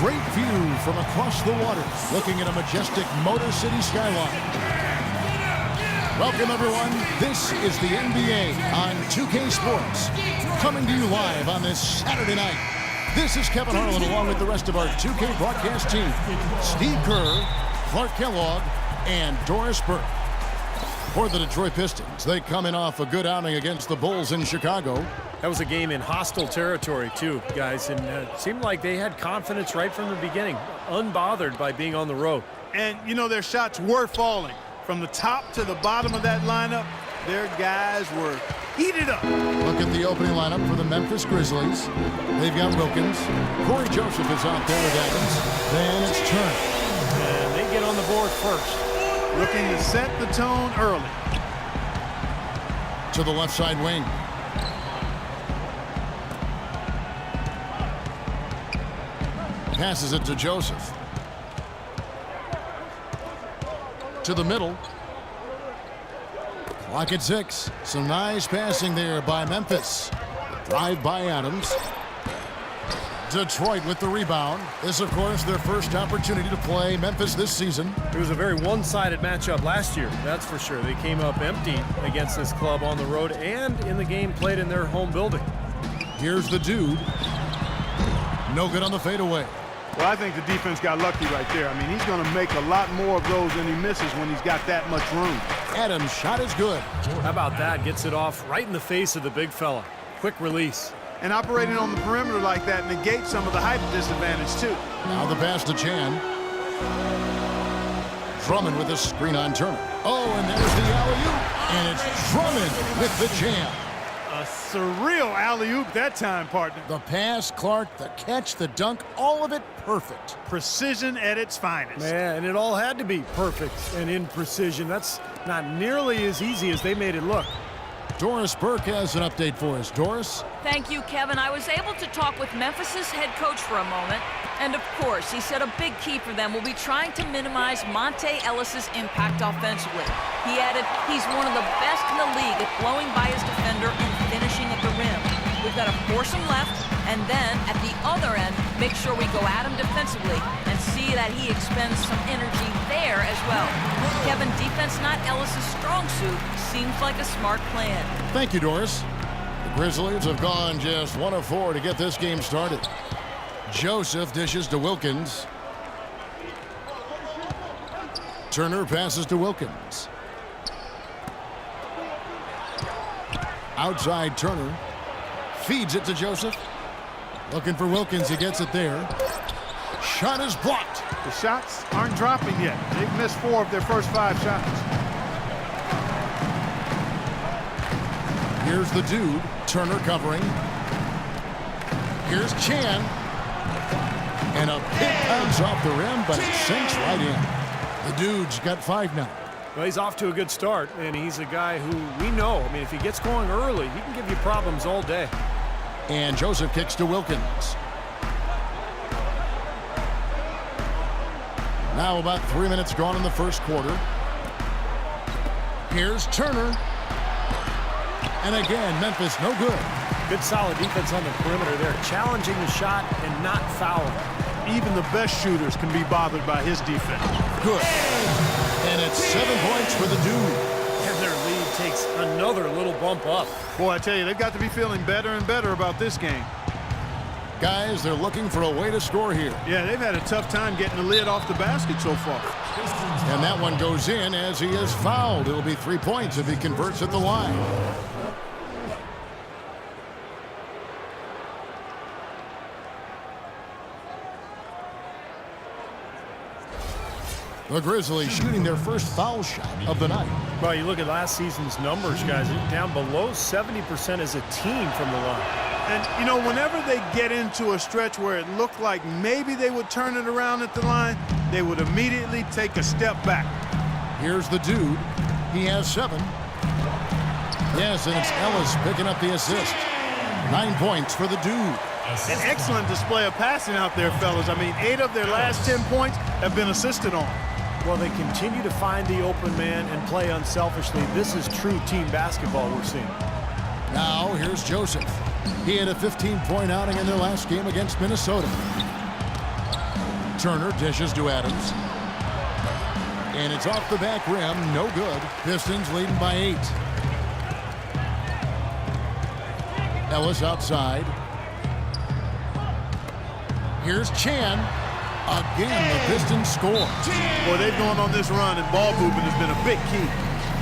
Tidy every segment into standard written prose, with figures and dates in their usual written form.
great view from across the water, looking at a majestic Motor City skyline. Welcome, everyone. This is the NBA on 2K Sports, coming to you live on this Saturday night. This is Kevin Harlan along with the rest of our 2K broadcast team. Steve Kerr, Clark Kellogg, and Doris Burke. For the Detroit Pistons, they come in off a good outing against the Bulls in Chicago. That was a game in hostile territory, too, guys, and it seemed like they had confidence right from the beginning, unbothered by being on the road. And, you know, their shots were falling. From the top to the bottom of that lineup, their guys were heated up. Look at the opening lineup for the Memphis Grizzlies. They've got Wilkins. Corey Joseph is out there with Adams. Then it's Turner. And they get on the board first. Looking to set the tone early. To the left side wing. Passes it to Joseph. To the middle. Clock at 6. Some nice passing there by Memphis. Drive by Adams. Detroit with the rebound. This, of course, their first opportunity to play Memphis this season. It was a very one-sided matchup last year, that's for sure. They came up empty against this club on the road and in the game played in their home building. Here's the dude. No good on the fadeaway. Well, I think the defense got lucky right there. I mean, he's going to make a lot more of those than he misses when he's got that much room. Adams' shot is good. How about that? Gets it off right in the face of the big fella. Quick release. And operating on the perimeter like that negates some of the height disadvantage, too. Now the pass to Chan. Drummond with a screen on Turner. Oh, and there's the alley-oop. And it's Drummond with the jam. A surreal alley-oop that time, partner. The pass, Clark, the catch, the dunk, all of it perfect. Precision at its finest. Man, and it all had to be perfect and in precision. That's not nearly as easy as they made it look. Doris Burke has an update for us. Doris? Thank you, Kevin. I was able to talk with Memphis's head coach for a moment. And of course, he said a big key for them will be trying to minimize Monte Ellis's impact offensively. He added, he's one of the best in the league at blowing by his defender and finishing at the rim. We've got to force him left, and then at the other end, make sure we go at him defensively and see that he expends some energy there as well. Kevin, defense not Ellis's strong suit seems like a smart plan. Thank you, Doris. The Grizzlies have gone just 1 of 4 to get this game started. Joseph dishes to Wilkins. Turner passes to Wilkins. Outside Turner. Feeds it to Joseph. Looking for Wilkins. He gets it there. Shot is blocked. The shots aren't dropping yet. They've missed 4 of their first 5 shots. Here's the dude. Turner covering. Here's Chan. And a pick comes off the rim, but it sinks right in. The dude's got 5 now. Well, he's off to a good start, and he's a guy who we know. I mean, if he gets going early, he can give you problems all day. And Joseph kicks to Wilkins. Now about 3 minutes gone in the first quarter. Here's Turner. And again, Memphis no good. Good solid defense on the perimeter there, challenging the shot and not fouling. Even the best shooters can be bothered by his defense. Good. And it's 7 points for the dude. And their lead takes another little bump up. Boy, I tell you, they've got to be feeling better and better about this game. Guys, they're looking for a way to score here. Yeah, they've had a tough time getting the lid off the basket so far. And that one goes in as he is fouled. It'll be 3 points if he converts at the line. The Grizzlies shooting their first foul shot of the night. Well, you look at last season's numbers, guys, down below 70% as a team from the line. And, you know, whenever they get into a stretch where it looked like maybe they would turn it around at the line, they would immediately take a step back. Here's the dude. He has 7. Yes, and it's Ellis picking up the assist. 9 points for the dude. An excellent display of passing out there, fellas. I mean, 8 of their last 10 points have been assisted on. Well, they continue to find the open man and play unselfishly. This is true team basketball we're seeing. Now, here's Joseph. He had a 15-point outing in their last game against Minnesota. Turner dishes to Adams. And it's off the back rim. No good. Pistons leading by 8. Ellis outside. Here's Chan. Again, the Pistons score. Boy, they've gone on this run, and ball movement has been a big key.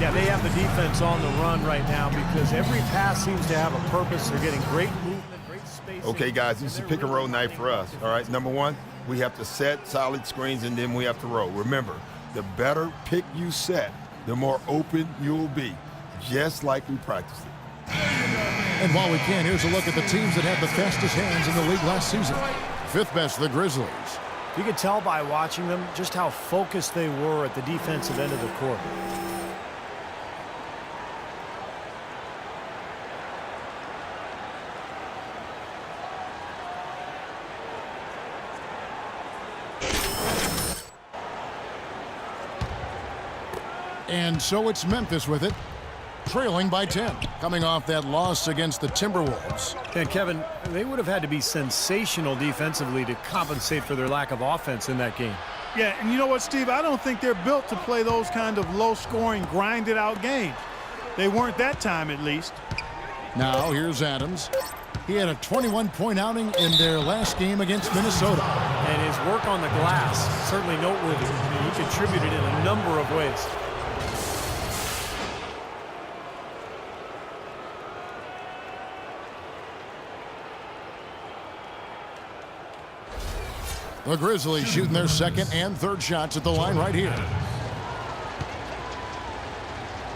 Yeah, they have the defense on the run right now because every pass seems to have a purpose. They're getting great movement, great spacing. Okay, guys, this is a pick-and-roll night for us, all right? Number one, we have to set solid screens, and then we have to roll. Remember, the better pick you set, the more open you'll be, just like we practiced it. And while we can, here's a look at the teams that had the fastest hands in the league last season. 5th best, the Grizzlies. You could tell by watching them just how focused they were at the defensive end of the court. And so it's Memphis with it, trailing by 10, coming off that loss against the Timberwolves. And Kevin, they would have had to be sensational defensively to compensate for their lack of offense in that game. Yeah, and you know what, Steve? I don't think they're built to play those kind of low-scoring, grinded-out games. They weren't that time, at least. Now here's Adams. He had a 21-point outing in their last game against Minnesota. And his work on the glass, certainly noteworthy. He contributed in a number of ways. The Grizzlies shooting their second and third shots at the line right here.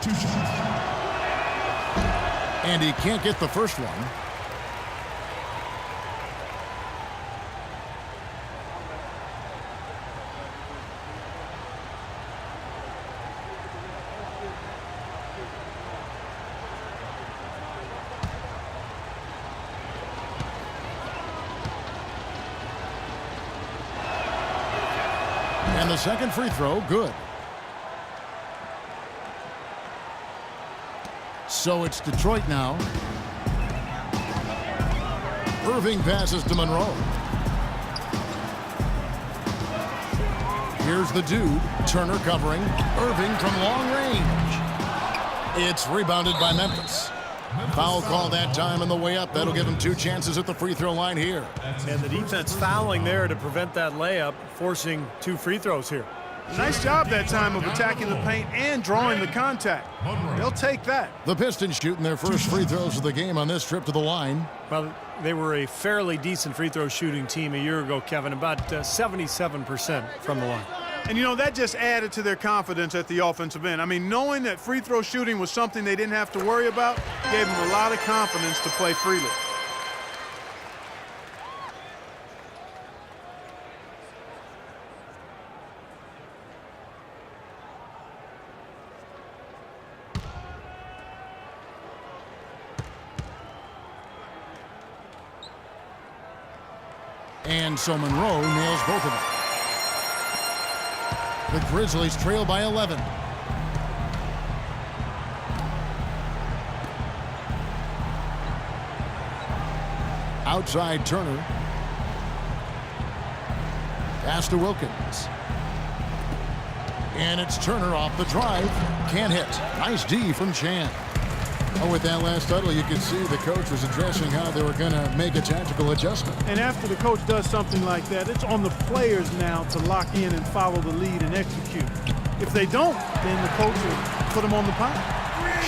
2 shots. And he can't get the first one. And the second free throw, good. So it's Detroit now. Irving passes to Monroe. Here's the dude. Turner covering. Irving from long range. It's rebounded by Memphis. Foul call that time on the way up. That'll give him 2 chances at the free throw line here. And the defense fouling there to prevent that layup, forcing 2 free throws here. Nice job that time of attacking the paint and drawing the contact. They'll take that. The Pistons shooting their first free throws of the game on this trip to the line. Well, they were a fairly decent free throw shooting team a year ago, Kevin, about 77% from the line. And, you know, that just added to their confidence at the offensive end. I mean, knowing that free throw shooting was something they didn't have to worry about gave them a lot of confidence to play freely. And so Monroe nails both of them. The Grizzlies trail by 11. Outside Turner. Pass to Wilkins. And it's Turner off the drive. Can't hit. Nice D from Chan. Oh, with that last huddle, you could see the coach was addressing how they were going to make a tactical adjustment. And after the coach does something like that, it's on the players now to lock in and follow the lead and execute. If they don't, then the coach will put them on the pile.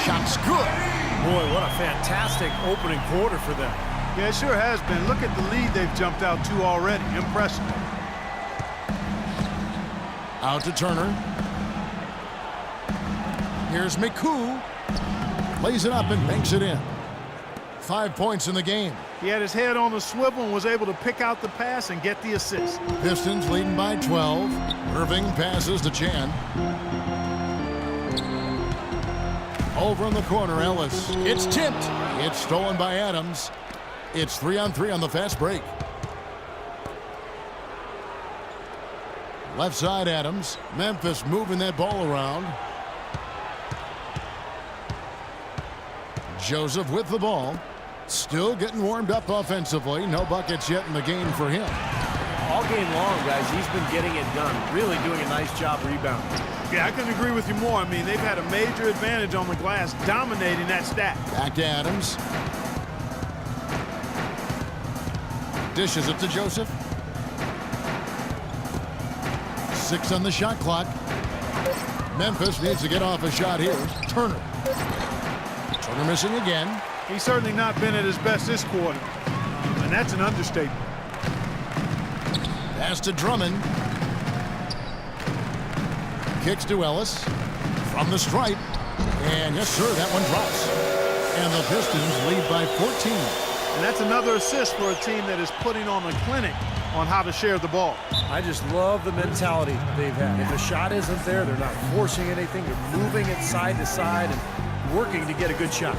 Shot's good. Boy, what a fantastic opening quarter for them. Yeah, it sure has been. Look at the lead they've jumped out to already. Impressive. Out to Turner. Here's McCoo. Lays it up and banks it in. 5 points in the game. He had his head on the swivel and was able to pick out the pass and get the assist. Pistons leading by 12. Irving passes to Chan. Over in the corner, Ellis. It's tipped. It's stolen by Adams. It's 3-on-3 on the fast break. Left side, Adams. Memphis moving that ball around. Joseph with the ball. Still getting warmed up offensively. No buckets yet in the game for him. all game long, guys, he's been getting it done. Really doing a nice job rebounding. Yeah, I couldn't agree with you more. I mean, they've had a major advantage on the glass, dominating that stack. Back to Adams. Dishes it to Joseph. 6 on the shot clock. Memphis needs to get off a shot here. Turner. Turner missing again. He's certainly not been at his best this quarter, and that's an understatement. Pass to Drummond. Kicks to Ellis. From the stripe. And yes, sir, that one drops. And the Pistons lead by 14. And that's another assist for a team that is putting on a clinic on how to share the ball. I just love the mentality they've had. If the shot isn't there, they're not forcing anything. They're moving it side to side and working to get a good shot.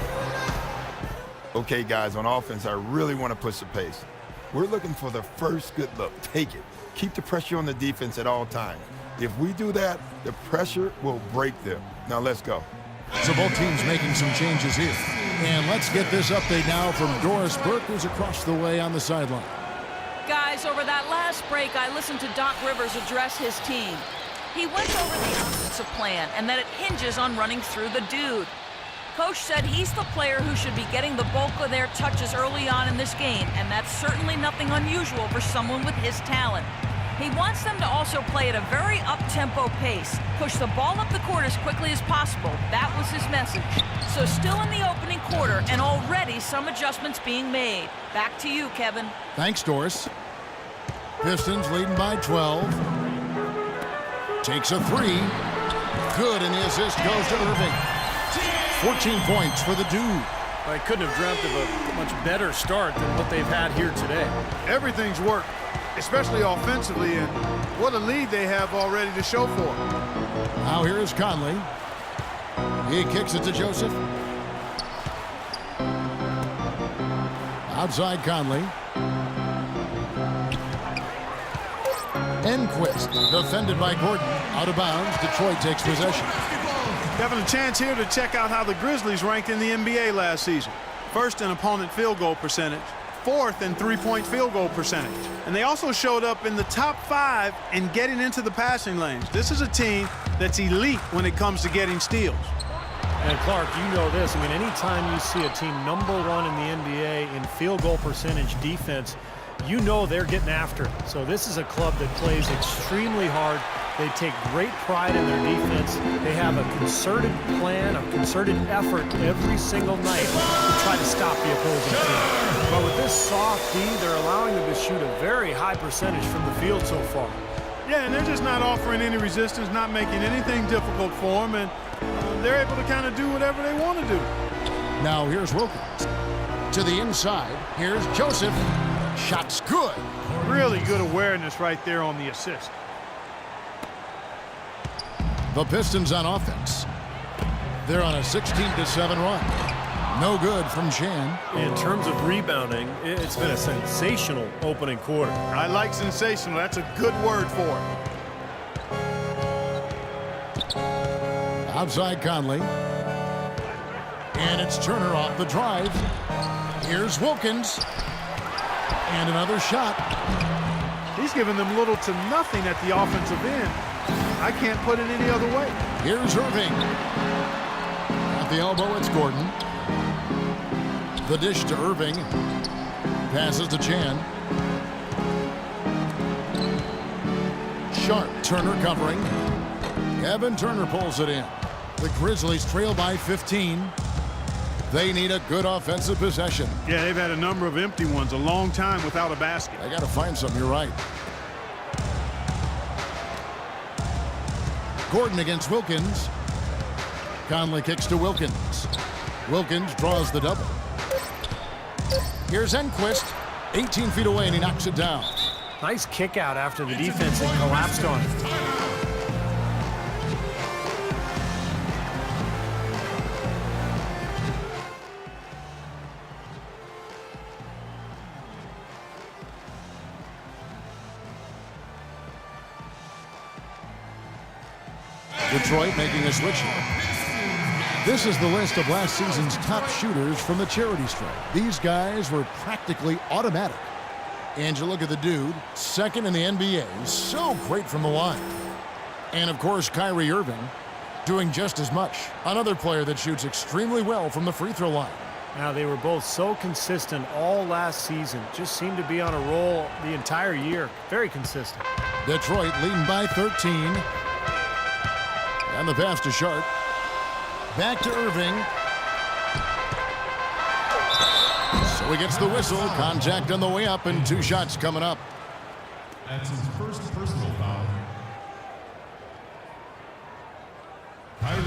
Okay, guys, on offense, I really want to push the pace. We're looking for the first good look. Take it. Keep the pressure on the defense at all times. If we do that, the pressure will break them. Now let's go. So both teams making some changes here. And let's get this update now from Doris Burke, who's across the way on the sideline. Guys, over that last break, I listened to Doc Rivers address his team. He went over the offensive plan and that it hinges on running through the dude. Coach said he's the player who should be getting the bulk of their touches early on in this game, and that's certainly nothing unusual for someone with his talent. He wants them to also play at a very up-tempo pace, push the ball up the court as quickly as possible. That was his message. So still in the opening quarter, and already some adjustments being made. Back to you, Kevin. Thanks, Doris. Pistons leading by 12. Takes a 3. Good, and the assist goes to Irving. 14 points for the dude. I couldn't have dreamt of a much better start than what they've had here today. Everything's worked, especially offensively, and what a lead they have already to show for it. Now here is Conley. He kicks it to Joseph. Outside Conley. Enquist, defended by Gordon. Out of bounds, Detroit takes possession. Having a chance here to check out how the Grizzlies ranked in the NBA last season. First in opponent field goal percentage, 4th in three-point field goal percentage. And they also showed up in the top 5 in getting into the passing lanes. This is a team that's elite when it comes to getting steals. And Clark, you know this. I mean, anytime you see a team #1 in the NBA in field goal percentage defense, you know they're getting after it. So this is a club that plays extremely hard. They take great pride in their defense. They have a concerted plan, a concerted effort every single night to try to stop the opposing team. But with this soft D, they're allowing them to shoot a very high percentage from the field so far. Yeah, and they're just not offering any resistance, not making anything difficult for them, and they're able to kind of do whatever they want to do. Now here's Wilkins. To the inside, here's Joseph. Shot's good. Really good awareness right there on the assist. The Pistons on offense. They're on a 16-7 run. No good from Chan. In terms of rebounding, it's been a sensational opening quarter. I like sensational. That's a good word for it. Outside Conley. And it's Turner off the drive. Here's Wilkins. And another shot. He's given them little to nothing at the offensive end. I can't put it any other way. Here's Irving. At the elbow, it's Gordon. The dish to Irving. Passes to Chan. Sharp, Turner covering. Evan Turner pulls it in. The Grizzlies trail by 15. They need a good offensive possession. Yeah, they've had a number of empty ones, a long time without a basket. They got to find something, you're right. Gordon against Wilkins. Conley kicks to Wilkins. Wilkins draws the double. Here's Enquist. 18 feet away, and he knocks it down. Nice kick out after the defense had collapsed on it. Detroit making a switch here. This is the list of last season's top shooters from the charity stripe. These guys were practically automatic. And you look at the dude, second in the NBA, so great from the line. And, of course, Kyrie Irving doing just as much. Another player that shoots extremely well from the free throw line. Now, they were both so consistent all last season. Just seemed to be on a roll the entire year. Very consistent. Detroit leading by 13. And the pass to Sharp. Back to Irving. So he gets the whistle. Contact on the way up and 2 shots coming up. That's his first personal foul.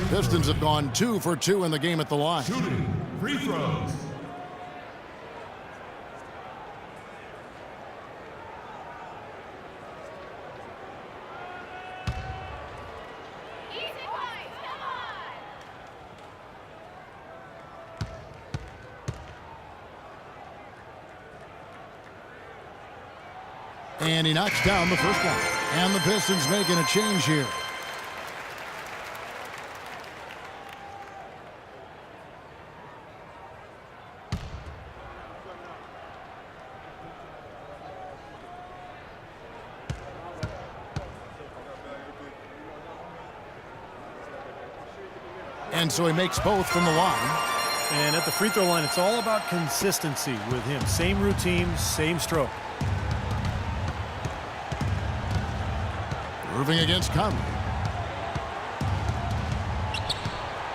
Pistons have gone 2 for 2 in the game at the line. Shooting free throws. And he knocks down the first one. And the Pistons making a change here. And so he makes both from the line. And at the free throw line, it's all about consistency with him. Same routine, same stroke. Irving against Conley.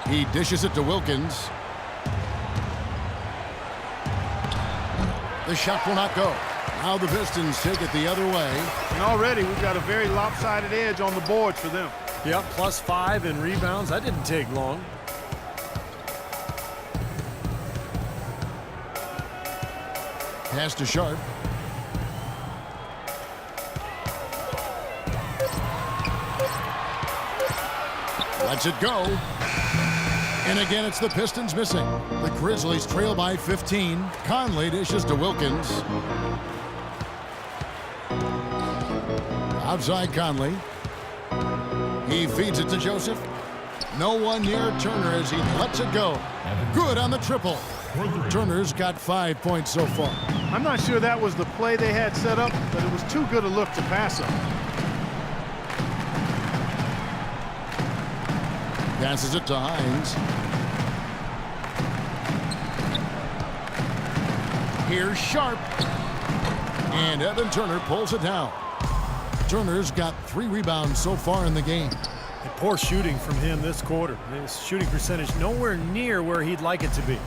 He dishes it to Wilkins. The shot will not go. Now the Pistons take it the other way. And already we've got a very lopsided edge on the boards for them. Yep, +5 in rebounds. That didn't take long. Pass to Sharp. Lets it go. And again, it's the Pistons missing. The Grizzlies trail by 15. Conley dishes to Wilkins. Outside Conley. He feeds it to Joseph. No one near Turner as he lets it go. Good on the triple. Turner's got 5 points so far. I'm not sure that was the play they had set up, but it was too good a look to pass up. Passes it to Hines. Here's Sharp. And Evan Turner pulls it down. Turner's got 3 rebounds so far in the game. And poor shooting from him this quarter. His shooting percentage nowhere near where he'd like it to be.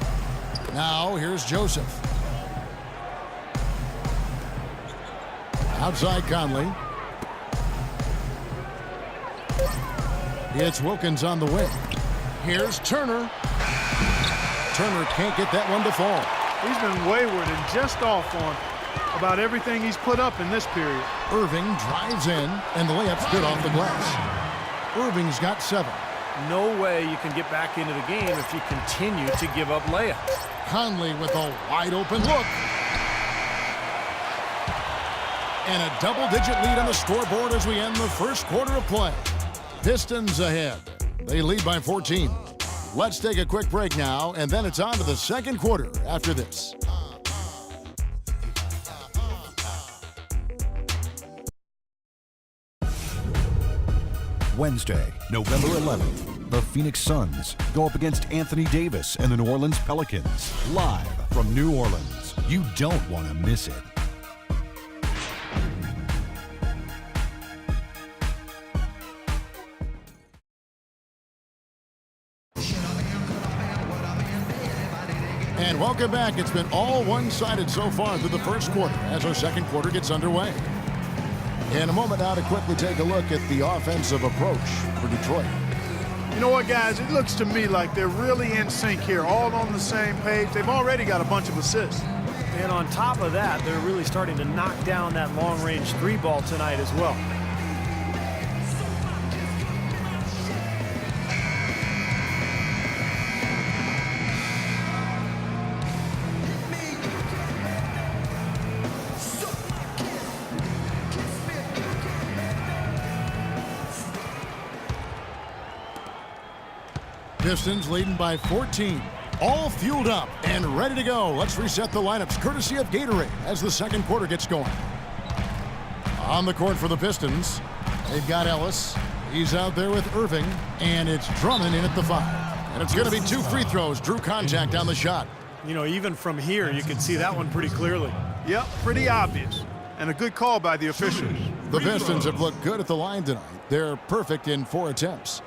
Now here's Joseph. Outside Conley. It's Wilkins on the wing. Here's Turner. Turner can't get that one to fall. He's been wayward and just off on about everything he's put up in this period. Irving drives in, and the layup's good off the glass. Irving's got 7. No way you can get back into the game if you continue to give up layups. Conley with a wide open look. And a double-digit lead on the scoreboard as we end the first quarter of play. Pistons ahead. They lead by 14. Let's take a quick break now, and then it's on to the second quarter after this. Wednesday, November 11th, the Phoenix Suns go up against Anthony Davis and the New Orleans Pelicans, live from New Orleans. You don't want to miss it. And welcome back. It's been all one-sided so far through the first quarter as our second quarter gets underway. In a moment now to quickly take a look at the offensive approach for Detroit. You know what, guys? It looks to me like they're really in sync here, all on the same page. They've already got a bunch of assists. And on top of that, they're really starting to knock down that long-range 3-ball tonight as well. Pistons leading by 14. all fueled up and ready to go. Let's reset the lineups courtesy of Gatorade as the second quarter gets going. On the court for the Pistons, they've got Ellis. He's out there with Irving, and it's Drummond in at the 5. And it's going to be 2 free throws. Drew contact on the shot. You know, even from here, you can see that one pretty clearly. Yep, pretty obvious. And a good call by the officials. The Pistons have looked good at the line tonight. They're perfect in 4 attempts.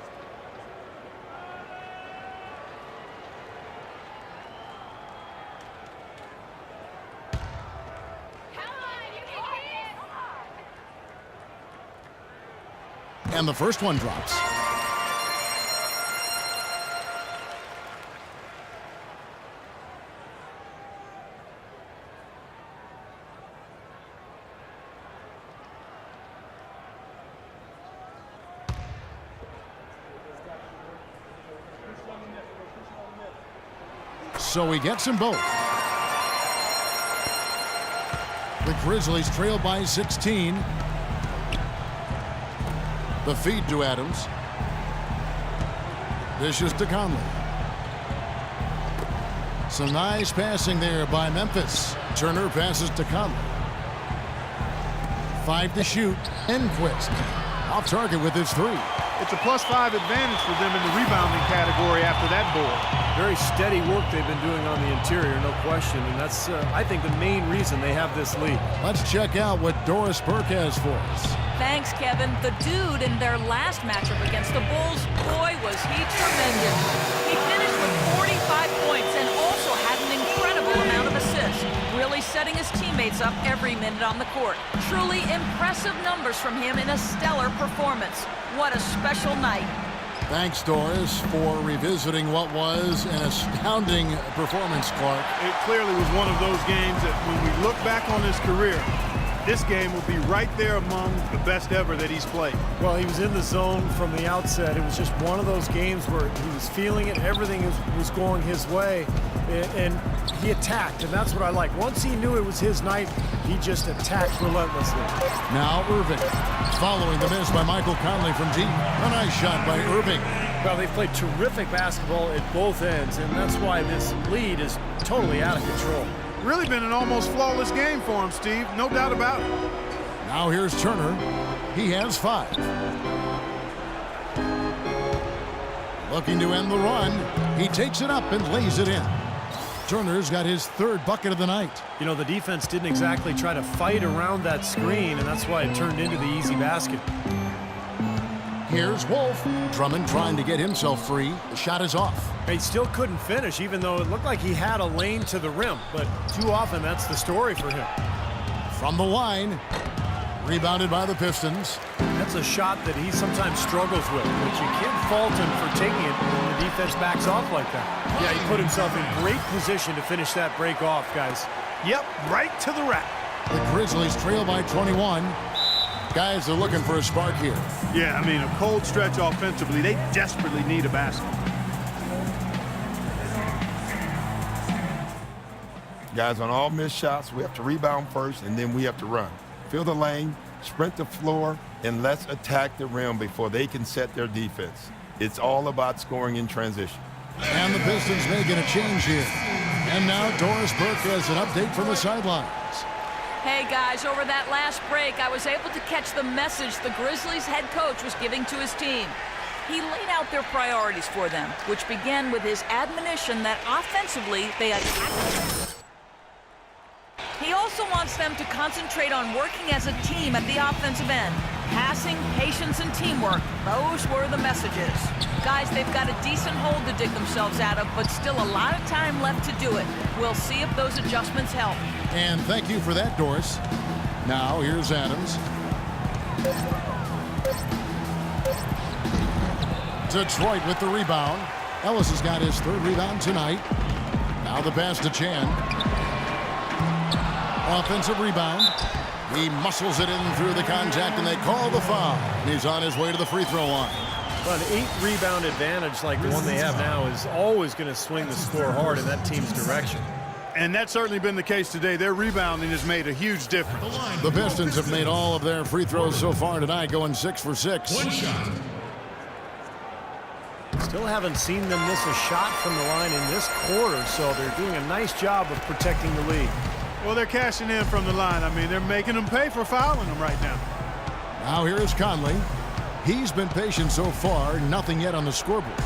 And the first one drops. So he gets them both. The Grizzlies trail by 16. The feed to Adams. Dishes to Conley. Some nice passing there by Memphis. Turner passes to Conley. 5 to shoot. Enquist off target with his 3. It's a +5 advantage for them in the rebounding category after that board. Very steady work they've been doing on the interior, no question. And that's, I think, the main reason they have this lead. Let's check out what Doris Burke has for us. Thanks, Kevin. The dude in their last matchup against the Bulls, boy, was he tremendous. He finished with 45 points and also had an incredible amount of assists, really setting his teammates up every minute on the court. Truly impressive numbers from him in a stellar performance. What a special night. Thanks, Doris, for revisiting what was an astounding performance, Clark. It clearly was one of those games that when we look back on his career, this game will be right there among the best ever that he's played. Well, he was in the zone from the outset. It was just one of those games where he was feeling it. Everything was going his way, and he attacked, and that's what I like. Once he knew it was his night, he just attacked relentlessly. Now Irving, following the miss by Michael Conley from deep. A nice shot by Irving. Well, they've played terrific basketball at both ends, and that's why this lead is totally out of control. Really been an almost flawless game for him, Steve. No doubt about it. Now here's Turner. He has 5. Looking to end the run. He takes it up and lays it in. Turner's got his 3rd bucket of the night. You know, the defense didn't exactly try to fight around that screen, and that's why it turned into the easy basket. Here's Wolf. Drummond trying to get himself free. The shot is off. He still couldn't finish, even though it looked like he had a lane to the rim. But too often, that's the story for him. From the line. Rebounded by the Pistons. That's a shot that he sometimes struggles with, but you can't fault him for taking it when the defense backs off like that. Yeah, he put himself in great position to finish that break off, guys. Yep, right to the rack. The Grizzlies trail by 21. Guys are looking for a spark here. Yeah, I mean, a cold stretch offensively. They desperately need a basket. Guys, on all missed shots, we have to rebound first, and then we have to run. Fill the lane, sprint the floor, and let's attack the rim before they can set their defense. It's all about scoring in transition. And the Pistons making a change here. And now Doris Burke has an update from the sidelines. Hey guys, over that last break, I was able to catch the message the Grizzlies head coach was giving to his team. He laid out their priorities for them, which began with his admonition that offensively they attack. He also wants them to concentrate on working as a team at the offensive end. Passing, patience, and teamwork, those were the messages. Guys, they've got a decent hole to dig themselves out of, but still a lot of time left to do it. We'll see if those adjustments help. And thank you for that, Doris. Now, here's Adams. Detroit with the rebound. Ellis has got his 3rd rebound tonight. Now the pass to Chan. Offensive rebound. He muscles it in through the contact, and they call the foul. He's on his way to the free throw line. Well, an 8-rebound advantage like the one they have now is always going to swing the score hard in that team's direction. And that's certainly been the case today. Their rebounding has made a huge difference. The Pistons have made all of their free throws so far tonight, going 6 for 6. One shot. Still haven't seen them miss a shot from the line in this quarter, so they're doing a nice job of protecting the lead. Well, they're cashing in from the line. I mean, they're making them pay for fouling them right now. Now here is Conley. He's been patient so far, nothing yet on the scoreboard.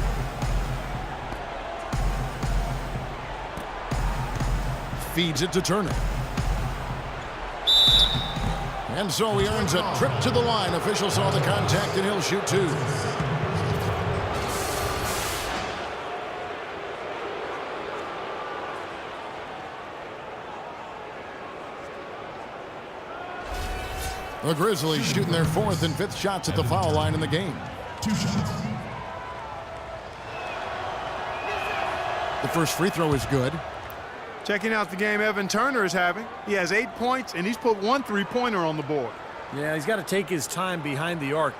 Feeds it to Turner. And so he earns a trip to the line. Officials saw the contact and he'll shoot two. The Grizzlies shooting their 4th and 5th shots at the foul line in the game. 2 shots. The first free throw is good. Checking out the game Evan Turner is having. He has 8 points, and he's put 1 3-pointer on the board. Yeah, he's got to take his time behind the arc.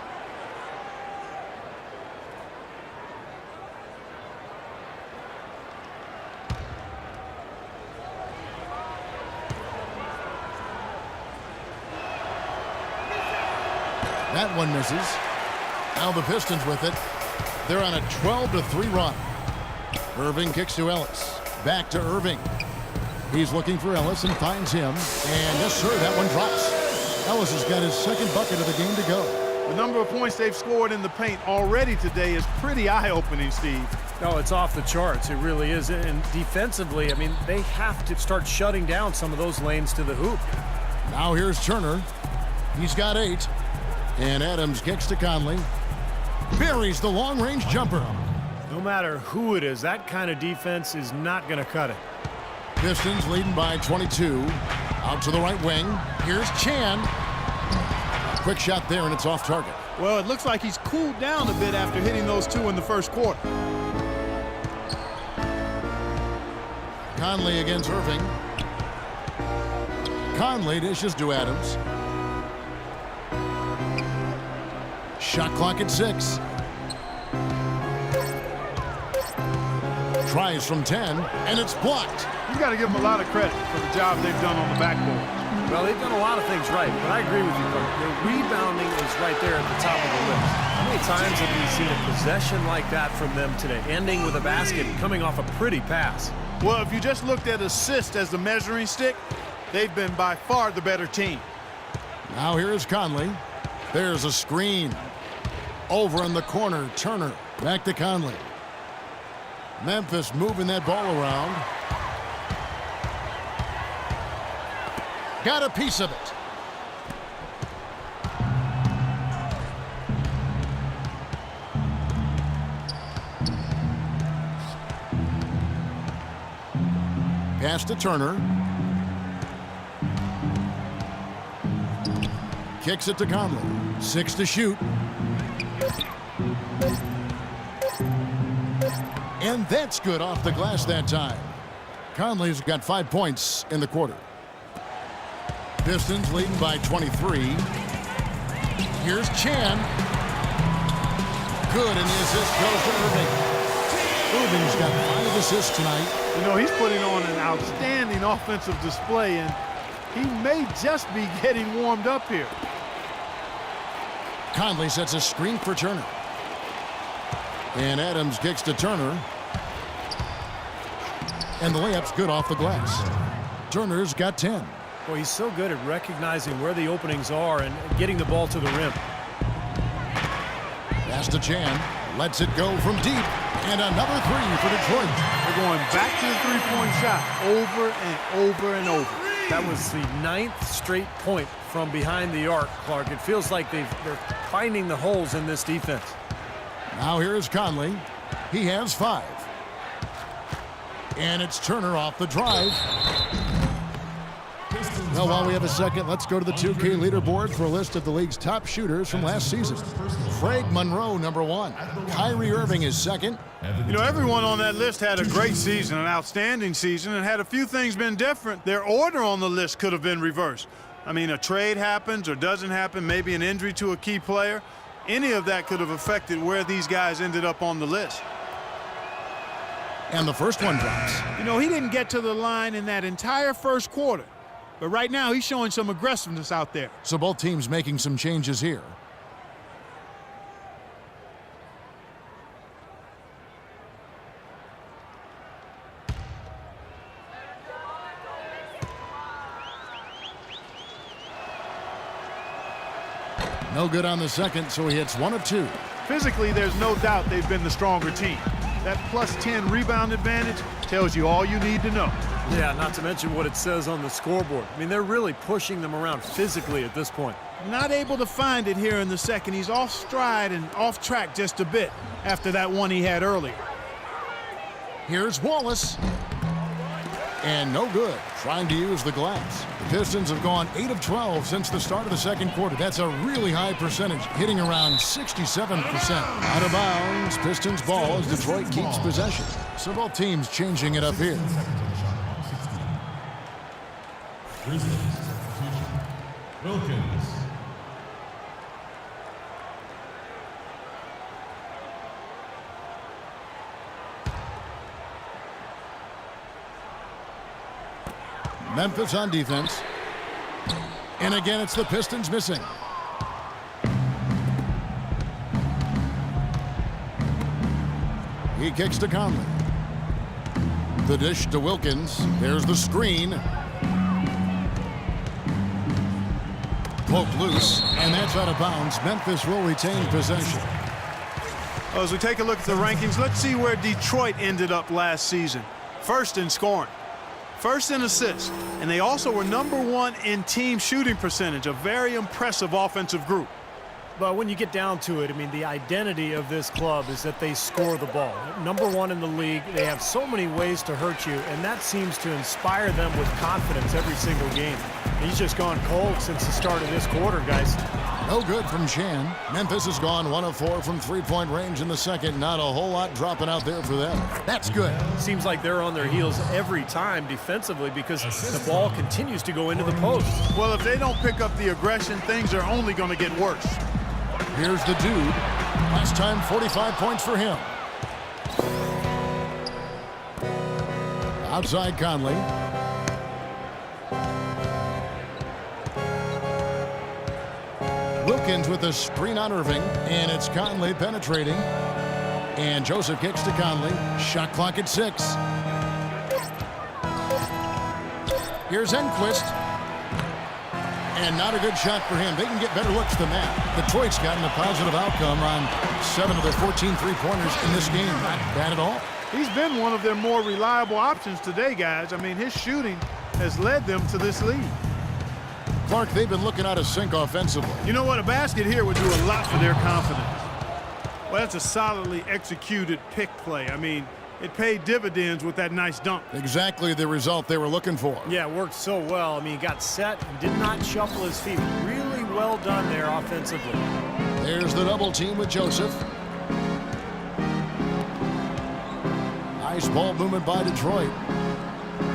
That one misses. Now the Pistons with it. They're on a 12-3 run. Irving kicks to Ellis. Back to Irving. He's looking for Ellis and finds him. And yes, sir, that one drops. Ellis has got his 2nd bucket of the game to go. The number of points they've scored in the paint already today is pretty eye-opening, Steve. No, it's off the charts. It really is. And defensively, I mean, they have to start shutting down some of those lanes to the hoop. Now here's Turner. He's got 8. And Adams kicks to Conley. Buries the long-range jumper. No matter who it is, that kind of defense is not going to cut it. Pistons leading by 22. Out to the right wing. Here's Chan. Quick shot there, and it's off target. Well, it looks like he's cooled down a bit after hitting those 2 in the first quarter. Conley against Irving. Conley dishes to Adams. Shot clock at 6. Tries from 10, and it's blocked. You got to give them a lot of credit for the job they've done on the backboard. Well, they've done a lot of things right, but I agree with you, Coach. Their rebounding is right there at the top of the list. How many times have we seen a possession like that from them today, ending with a basket coming off a pretty pass? Well, if you just looked at assists as the measuring stick, they've been by far the better team. Now here's Conley. There's a screen. Over in the corner, Turner. Back to Conley. Memphis moving that ball around. Got a piece of it. Pass to Turner. Kicks it to Conley. 6 to shoot. And that's good off the glass that time. Conley's got 5 points in the quarter. Pistons leading by 23. Here's Chan. Good, and the assist goes to Irving. Irving's got 5 assists tonight. You know, he's putting on an outstanding offensive display, and he may just be getting warmed up here. Conley sets a screen for Turner. And Adams kicks to Turner. And the layup's good off the glass. Turner's got 10. Well, he's so good at recognizing where the openings are and getting the ball to the rim. Pass to Chan. Lets it go from deep. And another 3 for Detroit. They're going back to the three-point shot over and over and over. That was the 9th straight point from behind the arc, Clark. It feels like they're finding the holes in this defense. Now here's Conley. He has 5. And it's Turner off the drive. Well, while we have a second, let's go to the 2K leaderboard for a list of the league's top shooters from last season. Craig Monroe, number 1. Kyrie Irving is 2nd. You know, everyone on that list had a great season, an outstanding season, and had a few things been different, their order on the list could have been reversed. I mean, a trade happens or doesn't happen, maybe an injury to a key player. Any of that could have affected where these guys ended up on the list. And the first one drops. You know, he didn't get to the line in that entire first quarter. But right now, he's showing some aggressiveness out there. So both teams making some changes here. No good on the second, so he hits 1 of 2. Physically, there's no doubt they've been the stronger team. That plus 10 rebound advantage tells you all you need to know. Yeah, not to mention what it says on the scoreboard. I mean, they're really pushing them around physically at this point. Not able to find it here in the second. He's off stride and off track just a bit after that one he had earlier. Here's Wallace. And no good, trying to use the glass. The Pistons have gone 8 of 12 since the start of the second quarter. That's a really high percentage, hitting around 67%. Out of bounds, Pistons ball as Detroit keeps possession. So both teams changing it up here. Grizzlies substitution. Wilkins. Memphis on defense. And again, it's the Pistons missing. He kicks to Conley. The dish to Wilkins. There's the screen. Poked loose, and that's out of bounds. Memphis will retain possession. Well, as we take a look at the rankings, let's see where Detroit ended up last season. First in scoring. First in assists, and they also were #1 in team shooting percentage, a very impressive offensive group. But when you get down to it, I mean, the identity of this club is that they score the ball. #1 in the league. They have so many ways to hurt you, and that seems to inspire them with confidence every single game. He's just gone cold since the start of this quarter, guys. No good from Chan. Memphis has gone 1 of 4 from three-point range in the second. Not a whole lot dropping out there for them. That's good. Seems like they're on their heels every time defensively because the ball continues to go into the post. Well, if they don't pick up the aggression, things are only going to get worse. Here's the dude. Last time, 45 points for him. Outside Conley. Wilkins with a screen on Irving, and it's Conley penetrating. And Joseph kicks to Conley. Shot clock at 6. Here's Enquist. And not a good shot for him. They can get better looks than that. Detroit's gotten a positive outcome on 7 of their 14 three-pointers in this game. Not bad at all. He's been one of their more reliable options today, guys. I mean, his shooting has led them to this lead. Clark, they've been looking out of sync offensively. You know what? A basket here would do a lot for their confidence. Well, that's a solidly executed pick play. I mean, it paid dividends with that nice dunk. Exactly the result they were looking for. Yeah, it worked so well. I mean, he got set and did not shuffle his feet. Really well done there offensively. There's the double team with Joseph. Nice ball movement by Detroit.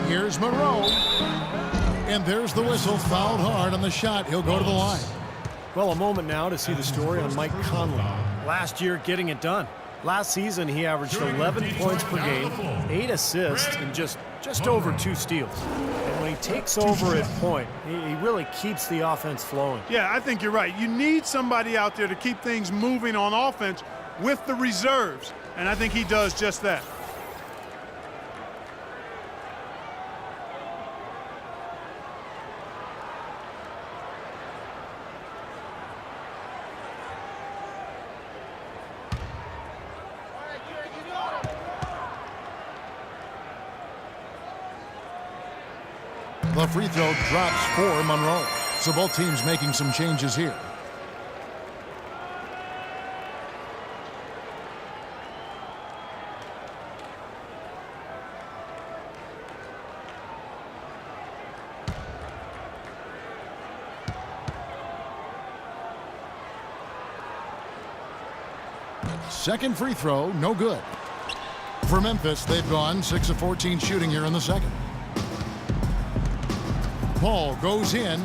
Here's Monroe. And there's the whistle. Fouled hard on the shot. He'll go to the line. Well, a moment now to see the story on Mike Conley. Last year, getting it done. Last season, he averaged 11 points per game, 8 assists, and just over 2 steals. And when he takes over at point, he really keeps the offense flowing. Yeah, I think you're right. You need somebody out there to keep things moving on offense with the reserves. And I think he does just that. The free throw drops for Monroe. So both teams making some changes here. Second free throw, no good. For Memphis, they've gone 6 of 14 shooting here in the second. Ball goes in.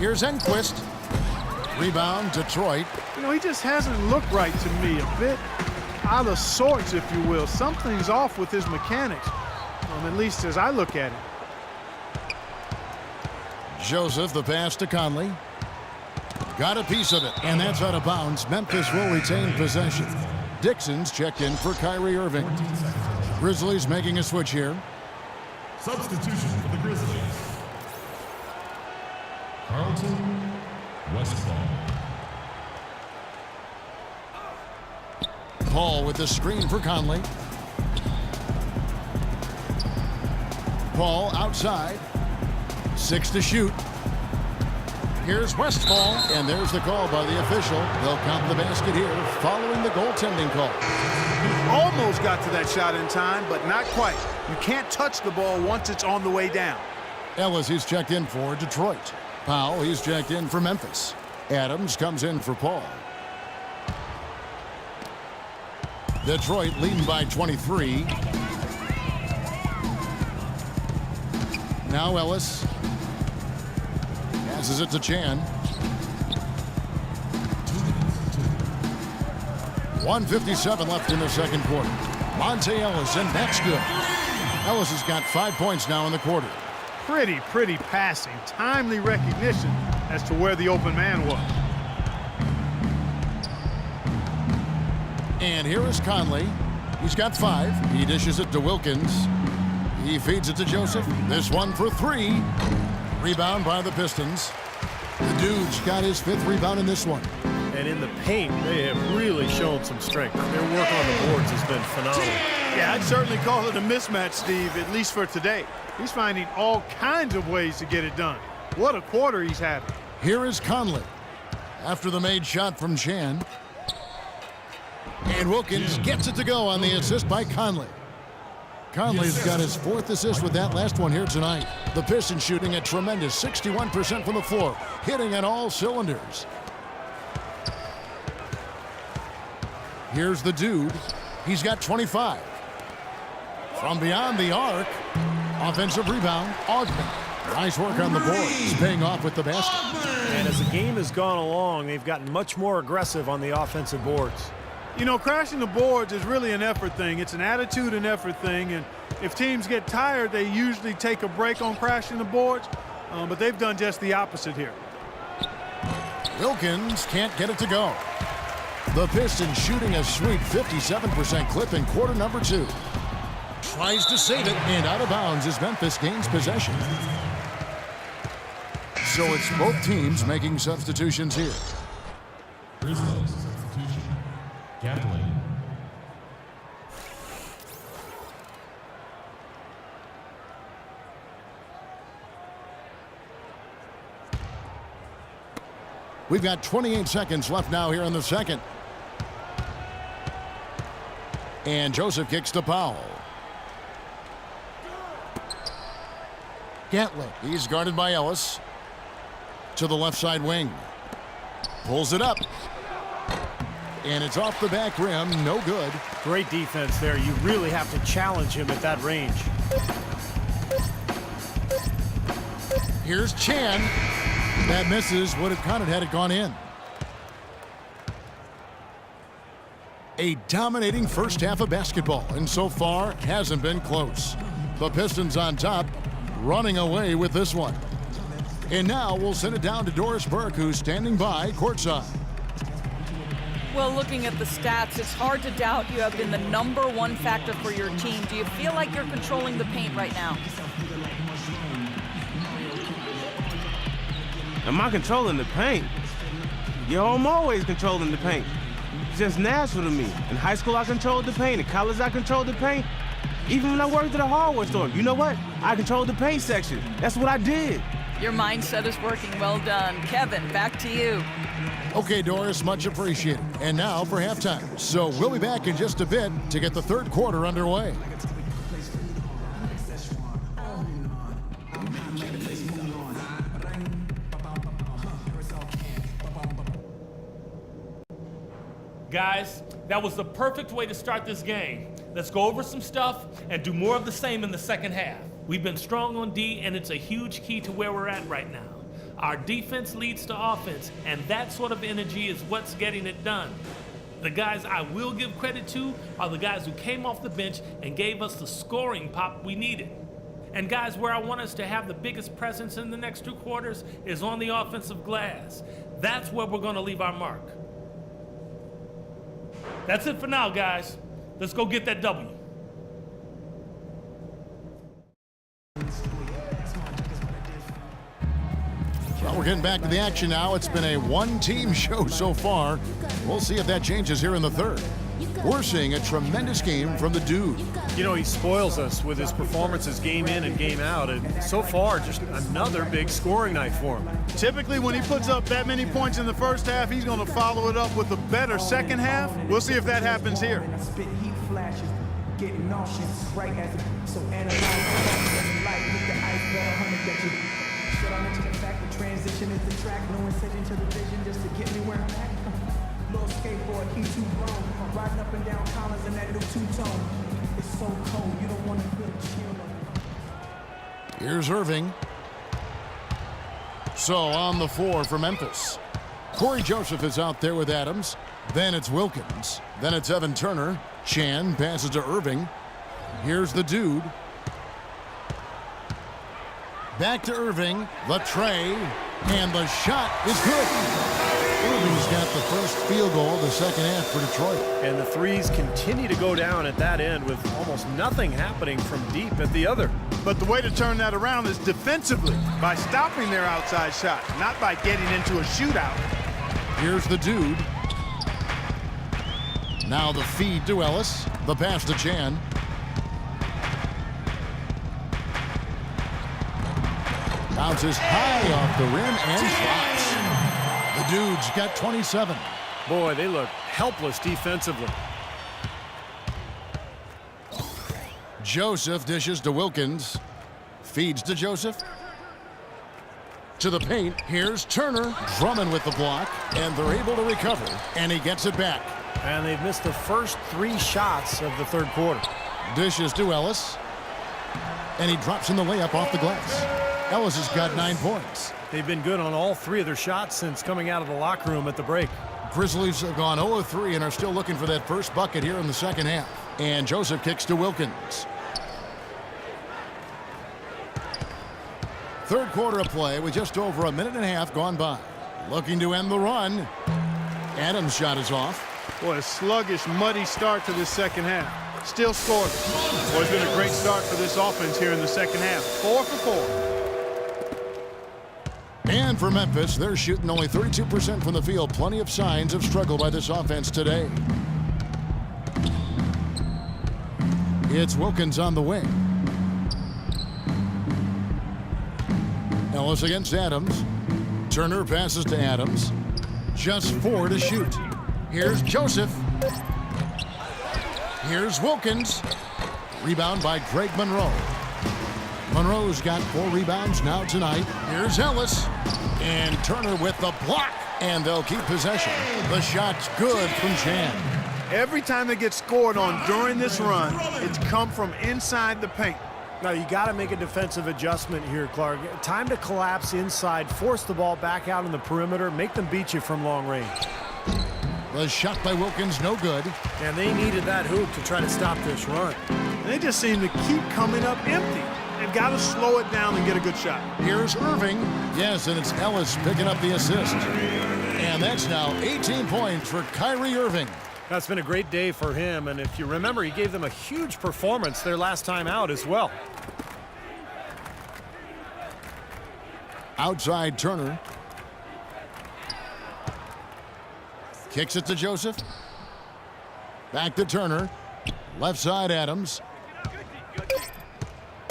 Here's Enquist. Rebound, Detroit. You know, he just hasn't looked right to me. A bit out of sorts, if you will. Something's off with his mechanics, at least as I look at it. Joseph, the pass to Conley. Got a piece of it, and that's out of bounds. Memphis will retain possession. Dixon's checked in for Kyrie Irving. Grizzlies making a switch here. Substitution for the Grizzlies. Carlton Westfall. Paul with the screen for Conley. Paul outside. 6 to shoot. Here's Westfall, and there's the call by the official. They'll count the basket here following the goaltending call. Almost got to that shot in time, but not quite. You can't touch the ball once it's on the way down. Ellis, he's checked in for Detroit. Powell, he's checked in for Memphis. Adams comes in for Paul. Detroit leading by 23. Now Ellis. Passes it to Chan. 1:57 left in the second quarter. Monte Ellis, and that's good. Ellis has got 5 points now in the quarter. Pretty passing. Timely recognition as to where the open man was. And here is Conley. He's got 5. He dishes it to Wilkins. He feeds it to Joseph. This one for 3. Rebound by the Pistons. The dude's got his 5th rebound in this one. And in the paint, they have really shown some strength. Their work on the boards has been phenomenal. Yeah, I'd certainly call it a mismatch, Steve, at least for today. He's finding all kinds of ways to get it done. What a quarter he's having. Here is Conley. After the made shot from Chan. And Wilkins gets it to go on the assist by Conley. Conley's got his 4th assist with that last one here tonight. The Pistons shooting a tremendous 61% from the floor, hitting on all cylinders. Here's the dude. He's got 25. From beyond the arc, offensive rebound, Ogden. Nice work on the boards, paying off with the basket. And as the game has gone along, they've gotten much more aggressive on the offensive boards. You know, crashing the boards is really an effort thing. It's an attitude and effort thing, and if teams get tired, they usually take a break on crashing the boards, but they've done just the opposite here. Wilkins can't get it to go. The Pistons shooting a sweet 57% clip in quarter number 2. Tries to save it, and out of bounds as Memphis gains possession. So it's both teams making substitutions here. Grizzlies substitution. Gatling. We've got 28 seconds left now here in the second. And Joseph kicks to Powell. Gatling, he's guarded by Ellis. To the left side wing. Pulls it up. And it's off the back rim, no good. Great defense there. You really have to challenge him at that range. Here's Chan. That misses, would have counted had it gone in. A dominating first half of basketball, and so far hasn't been close. The Pistons on top, running away with this one. And now we'll send it down to Doris Burke, who's standing by courtside. Well, looking at the stats, it's hard to doubt you have been the #1 factor for your team. Do you feel like you're controlling the paint right now? Am I controlling the paint? Yo, I'm always controlling the paint. It's just natural to me. In high school, I controlled the paint. In college, I controlled the paint. Even when I worked at a hardware store, you know what? I controlled the paint section. That's what I did. Your mindset is working. Well done. Kevin, back to you. Okay, Doris, much appreciated. And now for halftime. So we'll be back in just a bit to get the third quarter underway. Guys, that was the perfect way to start this game. Let's go over some stuff and do more of the same in the second half. We've been strong on D, and it's a huge key to where we're at right now. Our defense leads to offense, and that sort of energy is what's getting it done. The guys I will give credit to are the guys who came off the bench and gave us the scoring pop we needed. And guys, where I want us to have the biggest presence in the next 2 quarters is on the offensive glass. That's where we're going to leave our mark. That's it for now, guys. Let's go get that W. Well, we're getting back to the action now. It's been a one-team show so far. We'll see if that changes here in the third. We're seeing a tremendous game from the dude. You know, he spoils us with his performances game in and game out, and so far, just another big scoring night for him. Typically, when he puts up that many points in the first half, he's going to follow it up with a better second half. We'll see if that happens here. Getting nauseous, right as so analyze light with the ice ball 100 that you should I mention the fact the transition is the track, no incision to the vision just to get me where I'm at. Little skateboard, he too grown. Riding up and down Collins in that new two-tone. It's so cold, you don't want to feel chill. Here's Irving. So on the floor for Memphis. Corey Joseph is out there with Adams. Then it's Wilkins. Then it's Evan Turner. Chan passes to Irving. Here's the dude. Back to Irving. The tray. And the shot is good. Irving's got the first field goal of the second half for Detroit. And the threes continue to go down at that end with almost nothing happening from deep at the other. But the way to turn that around is defensively, by stopping their outside shot, not by getting into a shootout. Here's the dude. Now the feed to Ellis. The pass to Chan. Bounces high off the rim and drops. The dude's got 27. Boy, they look helpless defensively. Joseph dishes to Wilkins. Feeds to Joseph. To the paint. Here's Turner. Drummond with the block. And they're able to recover. And he gets it back. And they've missed the first 3 shots of the third quarter. Dishes to Ellis. And he drops in the layup off the glass. Ellis has got 9 points. They've been good on all 3 of their shots since coming out of the locker room at the break. Grizzlies have gone 0-3 and are still looking for that first bucket here in the second half. And Joseph kicks to Wilkins. Third quarter of play with just over a minute and a half gone by. Looking to end the run. Adams' shot is off. Boy, a sluggish, muddy start to this second half. Still scored. Boy, it's been a great start for this offense here in the second half. 4 for 4. And for Memphis, they're shooting only 32% from the field. Plenty of signs of struggle by this offense today. It's Wilkins on the wing. Ellis against Adams. Turner passes to Adams. Just 4 to shoot. Here's Joseph. Here's Wilkins. Rebound by Greg Monroe. Monroe's got 4 rebounds now tonight. Here's Ellis. And Turner with the block. And they'll keep possession. The shot's good from Chan. Every time they get scored on during this run, it's come from inside the paint. Now, you got to make a defensive adjustment here, Clark. Time to collapse inside, force the ball back out on the perimeter, make them beat you from long range. The shot by Wilkins, no good. And they needed that hoop to try to stop this run. They just seem to keep coming up empty. They've got to slow it down and get a good shot. Here's Irving. Yes, and it's Ellis picking up the assist. And that's now 18 points for Kyrie Irving. That's been a great day for him, and if you remember, he gave them a huge performance their last time out as well. Outside Turner. Kicks it to Joseph. Back to Turner. Left side Adams.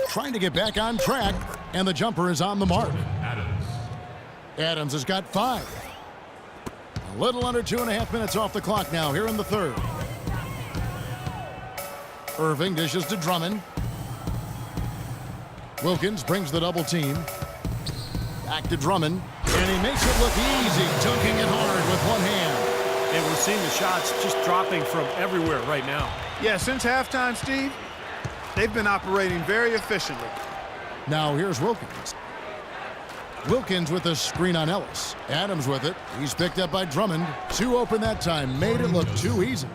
Trying to get back on track, and the jumper is on the mark. Adams has got 5. A little under 2.5 minutes off the clock now here in the third. Irving dishes to Drummond. Wilkins brings the double team. Back to Drummond, and he makes it look easy, dunking it hard with one hand. And we're seeing the shots just dropping from everywhere right now. Yeah, since halftime, Steve, they've been operating very efficiently. Now here's Wilkins. Wilkins with a screen on Ellis. Adams with it. He's picked up by Drummond. 2 open that time. Made it look too easy.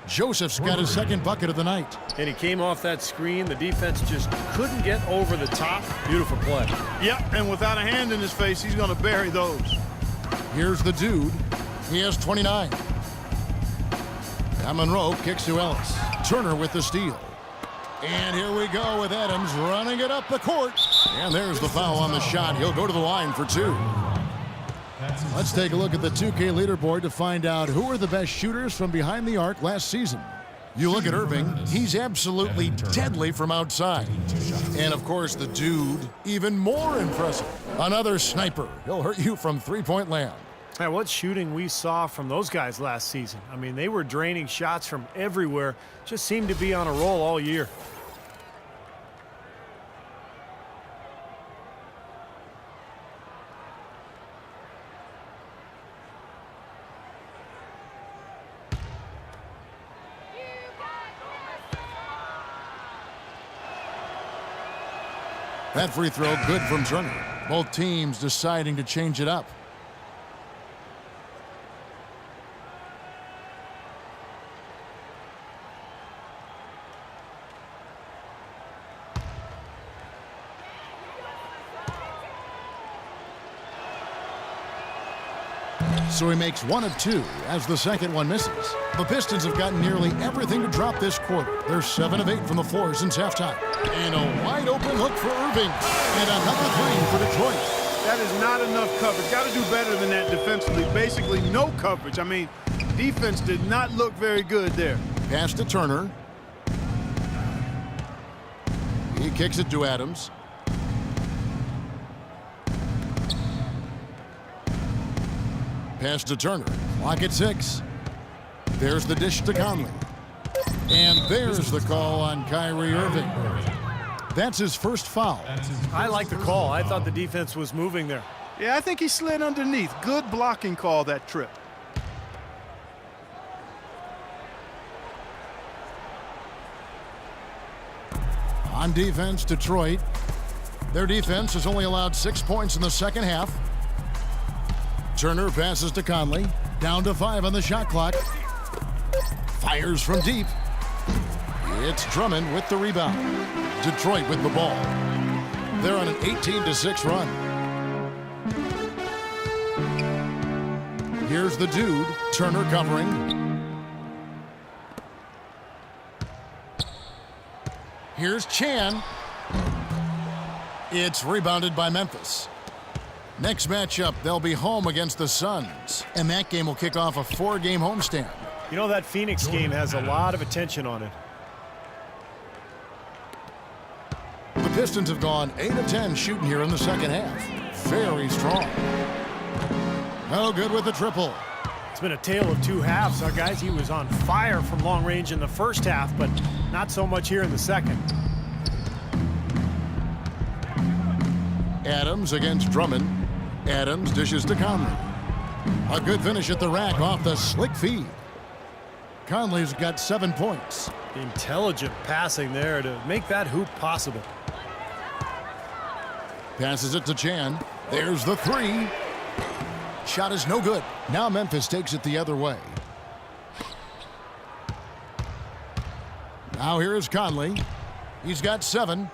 Joseph's got his second bucket of the night. And he came off that screen. The defense just couldn't get over the top. Beautiful play. Yep, and without a hand in his face, he's going to bury those. Here's the dude. He has 29. Now Monroe kicks to Ellis. Turner with the steal. And here we go with Adams running it up the court. And there's the foul on the shot. He'll go to the line for 2. Let's take a look at the 2K leaderboard to find out who are the best shooters from behind the arc last season. You look at Irving, he's absolutely deadly from outside. And of course, the dude, even more impressive. Another sniper. He'll hurt you from three-point land. Now, what shooting we saw from those guys last season. I mean, they were draining shots from everywhere. Just seemed to be on a roll all year. That free throw good from Turner. Both teams deciding to change it up. So he makes 1 of 2 as the second one misses. The Pistons have gotten nearly everything to drop this quarter. They're 7 of 8 from the floor since halftime. And a wide open look for Irving. And another 3 for Detroit. That is not enough coverage. Got to do better than that defensively. Basically no coverage. I mean, defense did not look very good there. Pass to Turner. He kicks it to Adams. Pass to Turner. Clock at 6. There's the dish to Conley. And there's the call on Kyrie Irving. That's his first foul. I like the call. I thought the defense was moving there. Yeah, I think he slid underneath. Good blocking call that trip. On defense, Detroit. Their defense has only allowed 6 points in the second half. Turner passes to Conley. Down to 5 on the shot clock. Fires from deep. It's Drummond with the rebound. Detroit with the ball. They're on an 18-6 run. Here's the dude. Turner covering. Here's Chan. It's rebounded by Memphis. Next matchup, they'll be home against the Suns. And that game will kick off a 4-game homestand. You know, that Phoenix game has a lot of attention on it. The Pistons have gone 8 of 10 shooting here in the second half. Very strong. No good with the triple. It's been a tale of 2 halves, huh, guys? He was on fire from long range in the first half, but not so much here in the second. Adams against Drummond. Adams dishes to Conley. A good finish at the rack off the slick feed. Conley's got 7 points. Intelligent passing there to make that hoop possible. Passes it to Chan. There's the 3. Shot is no good. Now Memphis takes it the other way. Now here is Conley. He's got 7.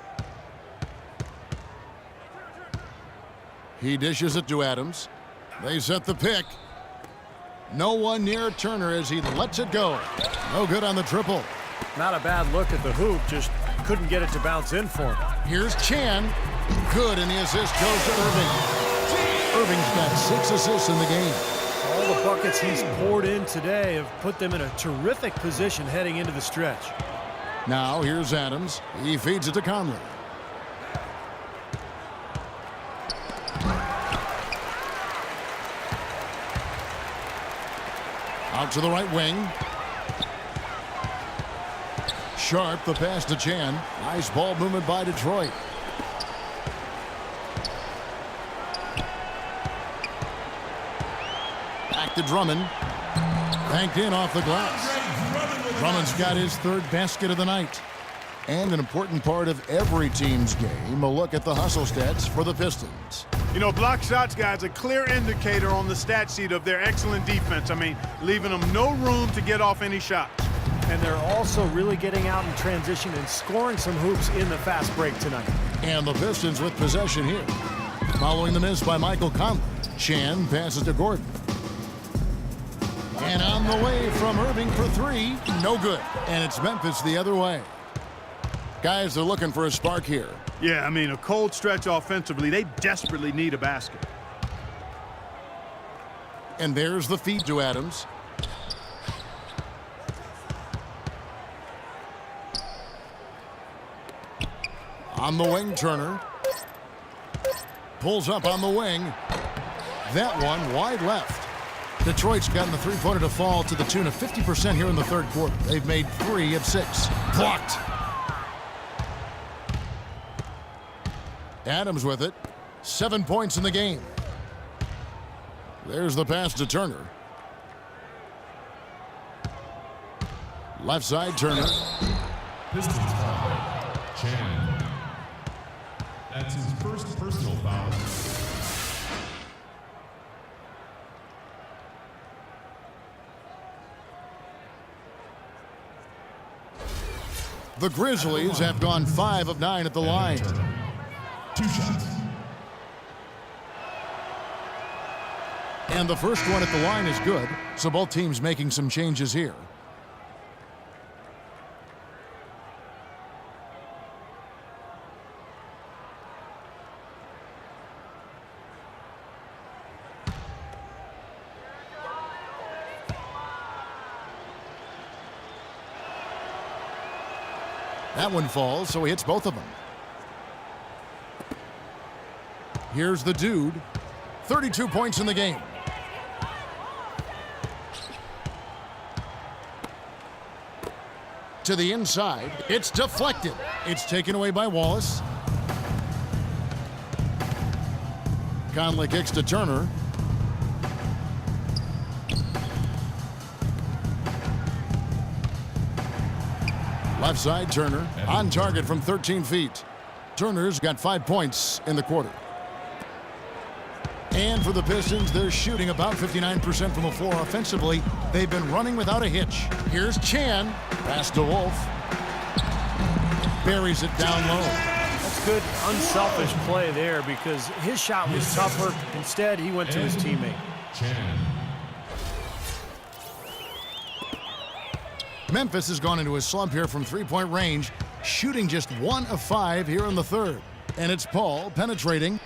He dishes it to Adams. They set the pick. No one near Turner as he lets it go. No good on the triple. Not a bad look at the hoop, just couldn't get it to bounce in for him. Here's Chan. Good, and the assist goes to Irving. Irving's got 6 assists in the game. All the buckets he's poured in today have put them in a terrific position heading into the stretch. Now here's Adams. He feeds it to Conley. Out to the right wing. Sharp, the pass to Chan. Nice ball movement by Detroit. Back to Drummond. Banked in off the glass. Drummond's got his 3rd basket of the night. And an important part of every team's game, a look at the hustle stats for the Pistons. You know, block shots, guys, a clear indicator on the stat sheet of their excellent defense. I mean, leaving them no room to get off any shots. And they're also really getting out in transition and scoring some hoops in the fast break tonight. And the Pistons with possession here. Following the miss by Michael Conley. Chan passes to Gordon. And on the way from Irving for three, no good. And it's Memphis the other way. Guys, they're looking for a spark here. Yeah, I mean, a cold stretch offensively. They desperately need a basket. And there's the feed to Adams. On the wing, Turner. Pulls up on the wing. That one wide left. Detroit's gotten the three-pointer to fall to the tune of 50% here in the third quarter. They've made 3 of 6. Blocked. Adams with it. 7 points in the game. There's the pass to Turner. Left side, Turner. Pistons foul. Chan. That's his first personal foul. The Grizzlies have gone 5 of 9 at the line. 2 shots. And the first one at the line is good, so both teams making some changes here. That one falls, so he hits both of them. Here's the dude. 32 points in the game. To the inside. It's deflected. It's taken away by Wallace. Conley kicks to Turner. Left side, Turner. On target from 13 feet. Turner's got 5 points in the quarter. And for the Pistons, they're shooting about 59% from the floor offensively. They've been running without a hitch. Here's Chan. Pass to Wolf. Buries it down low. That's good, unselfish play there because his shot was tougher. Instead, he went to his teammate. Chan. Memphis has gone into a slump here from three-point range, shooting just 1 of 5 here in the third. And it's Paul penetrating.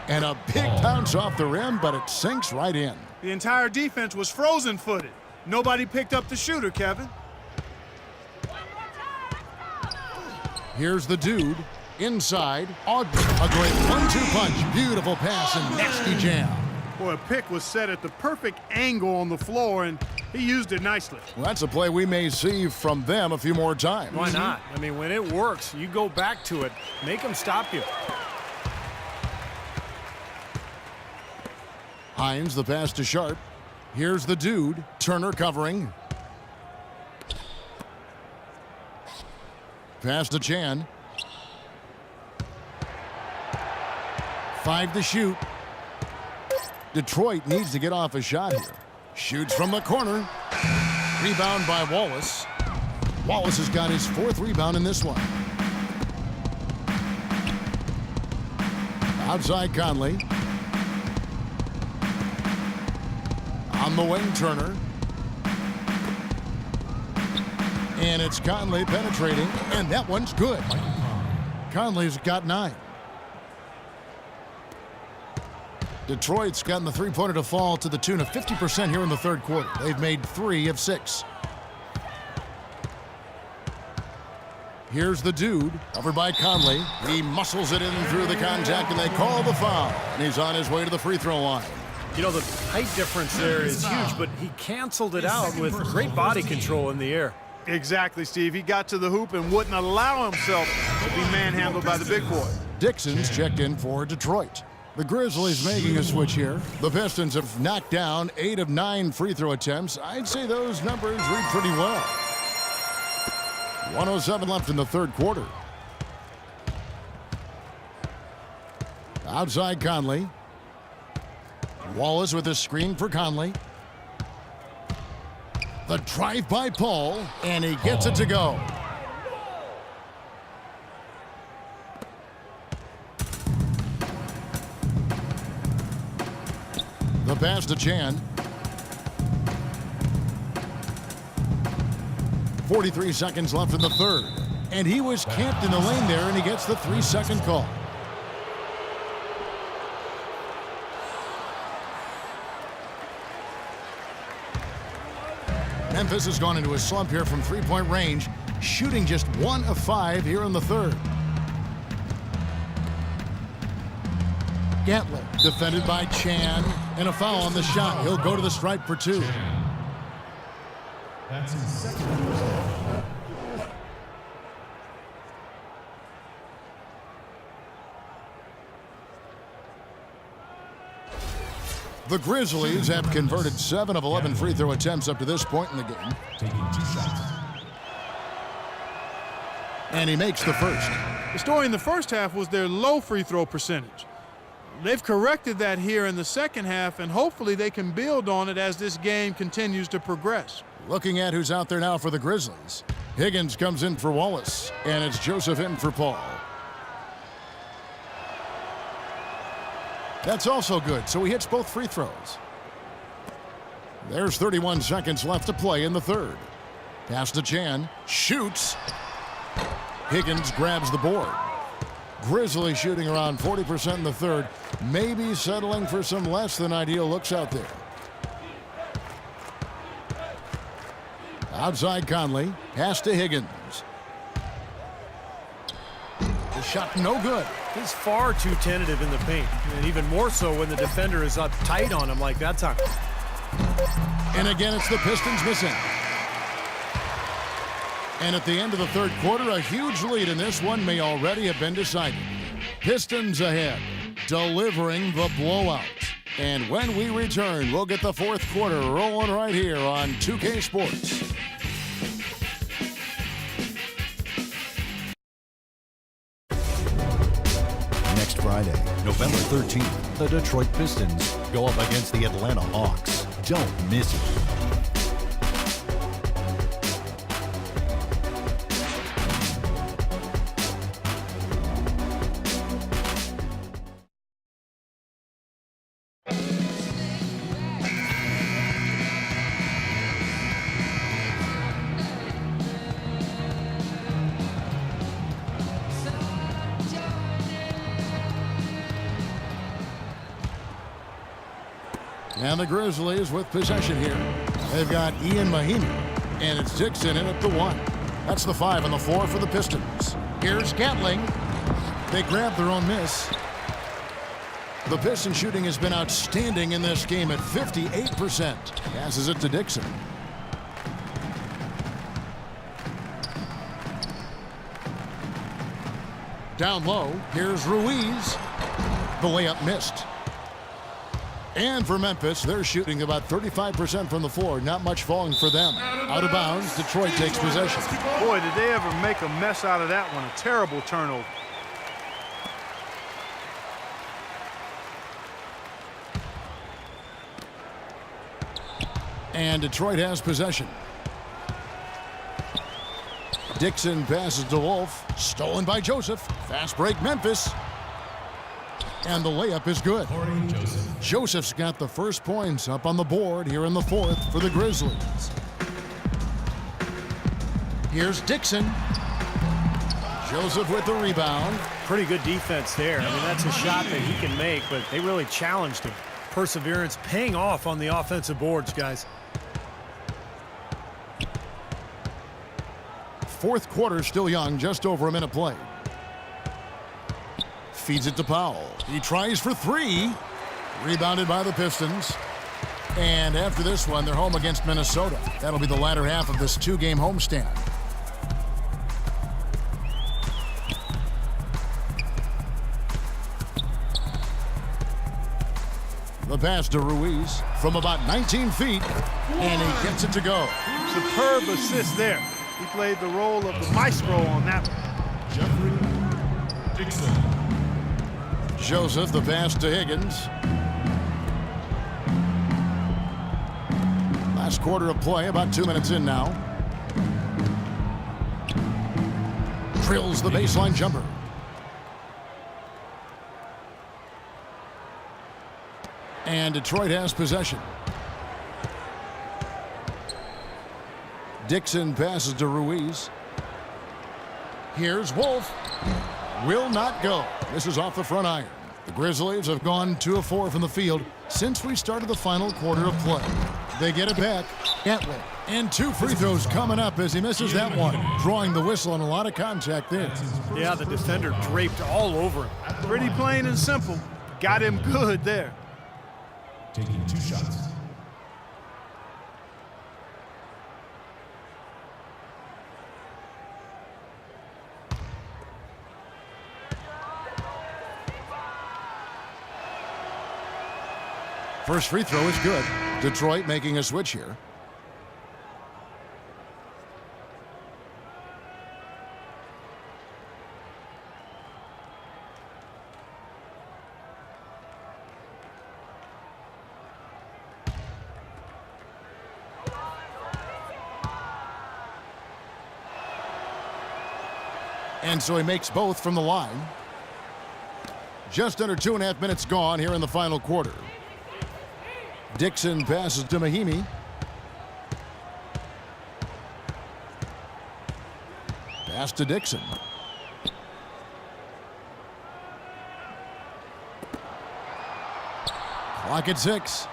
And a big bounce off the rim, but it sinks right in. The entire defense was frozen-footed. Nobody picked up the shooter, Kevin. Here's the dude. Inside. A great 1-2 punch. Beautiful pass and nasty jam. Boy, a pick was set at the perfect angle on the floor, and he used it nicely. Well, that's a play we may see from them a few more times. Why not? I mean, when it works, you go back to it. Make them stop you. Hines, the pass to Sharp. Here's the dude. Turner covering. Pass to Chan. 5 to shoot. Detroit needs to get off a shot here. Shoots from the corner. Rebound by Wallace. Wallace has got his 4th rebound in this one. Outside Conley. On the wing, Turner. And it's Conley penetrating, and that one's good. Conley's got 9. Detroit's gotten the three-pointer to fall to the tune of 50% here in the third quarter. They've made 3 of 6. Here's the dude, covered by Conley. He muscles it in through the contact, and they call the foul. And he's on his way to the free throw line. You know, the height difference there is huge, but he canceled it out with great body control in the air. Exactly, Steve. He got to the hoop and wouldn't allow himself to be manhandled by the big boy. Dixon's checked in for Detroit. The Grizzlies making a switch here. The Pistons have knocked down 8 of 9 free throw attempts. I'd say those numbers read pretty well. 1:07 left in the third quarter. Outside Conley. Wallace with a screen for Conley. The drive by Paul, and he gets it to go. The pass to Chan. 43 seconds left in the third. And he was camped in the lane there, and he gets the 3-second call. Memphis has gone into a slump here from three-point range, shooting just 1 of 5 here in the third. Gatling defended by Chan, and a foul on the shot. He'll go to the stripe for 2. That's his second personal. The Grizzlies have converted 7 of 11 free throw attempts up to this point in the game. Taking 2 shots. And he makes the first. The story in the first half was their low free throw percentage. They've corrected that here in the second half, and hopefully they can build on it as this game continues to progress. Looking at who's out there now for the Grizzlies. Higgins comes in for Wallace, and it's Joseph in for Paul. That's also good, so he hits both free throws. There's 31 seconds left to play in the third. Pass to Chan, shoots. Higgins grabs the board. Grizzlies shooting around 40% in the third, maybe settling for some less than ideal looks out there. Outside Conley, pass to Higgins. The shot no good. He's far too tentative in the paint, and even more so when the defender is up tight on him like that time. And again, it's the Pistons missing. And at the end of the third quarter, a huge lead in this one may already have been decided. Pistons ahead, delivering the blowout. And when we return, we'll get the fourth quarter rolling right here on 2K Sports. Next Friday, November 13th, the Detroit Pistons go up against the Atlanta Hawks. Don't miss it. And the Grizzlies with possession here. They've got Ian Mahinmi, and it's Dixon in at the 1. That's the 5 and the 4 for the Pistons. Here's Gatling. They grab their own miss. The Piston shooting has been outstanding in this game at 58%. Passes it to Dixon. Down low, here's Ruiz. The layup missed. And for Memphis, they're shooting about 35% from the floor. Not much falling for them. Out of bounds, Detroit takes possession. Boy, did they ever make a mess out of that one. A terrible turnover. And Detroit has possession. Dixon passes to Wolf. Stolen by Joseph. Fast break, Memphis. And the layup is good. Joseph's got the first points up on the board here in the fourth for the Grizzlies. Here's Dixon. Joseph with the rebound. Pretty good defense there. I mean, that's a shot that he can make, but they really challenged him. Perseverance paying off on the offensive boards, guys. Fourth quarter still young, just over a minute played. Feeds it to Powell. He tries for 3. Rebounded by the Pistons. And after this one, they're home against Minnesota. That'll be the latter half of this 2-game homestand. The pass to Ruiz from about 19 feet. And he gets it to go. Superb assist there. He played the role of the maestro on that one. Jeffrey Dixon. Joseph, the pass to Higgins. Last quarter of play, about 2 minutes in now. Drills the baseline jumper. And Detroit has possession. Dixon passes to Ruiz. Here's Wolf. Will not go. This is off the front iron. The Grizzlies have gone 2 of 4 from the field since we started the final quarter of play. They get it back. Gatling. And 2 free throws coming up as he misses that one. Drawing the whistle and a lot of contact there. Yeah, the defender draped all over him. Pretty plain and simple. Got him good there. Taking 2 shots. First free throw is good. Detroit making a switch here. And so he makes both from the line. Just under 2.5 minutes gone here in the final quarter. Dixon passes to Mahimi. Pass to Dixon. Clock at 6.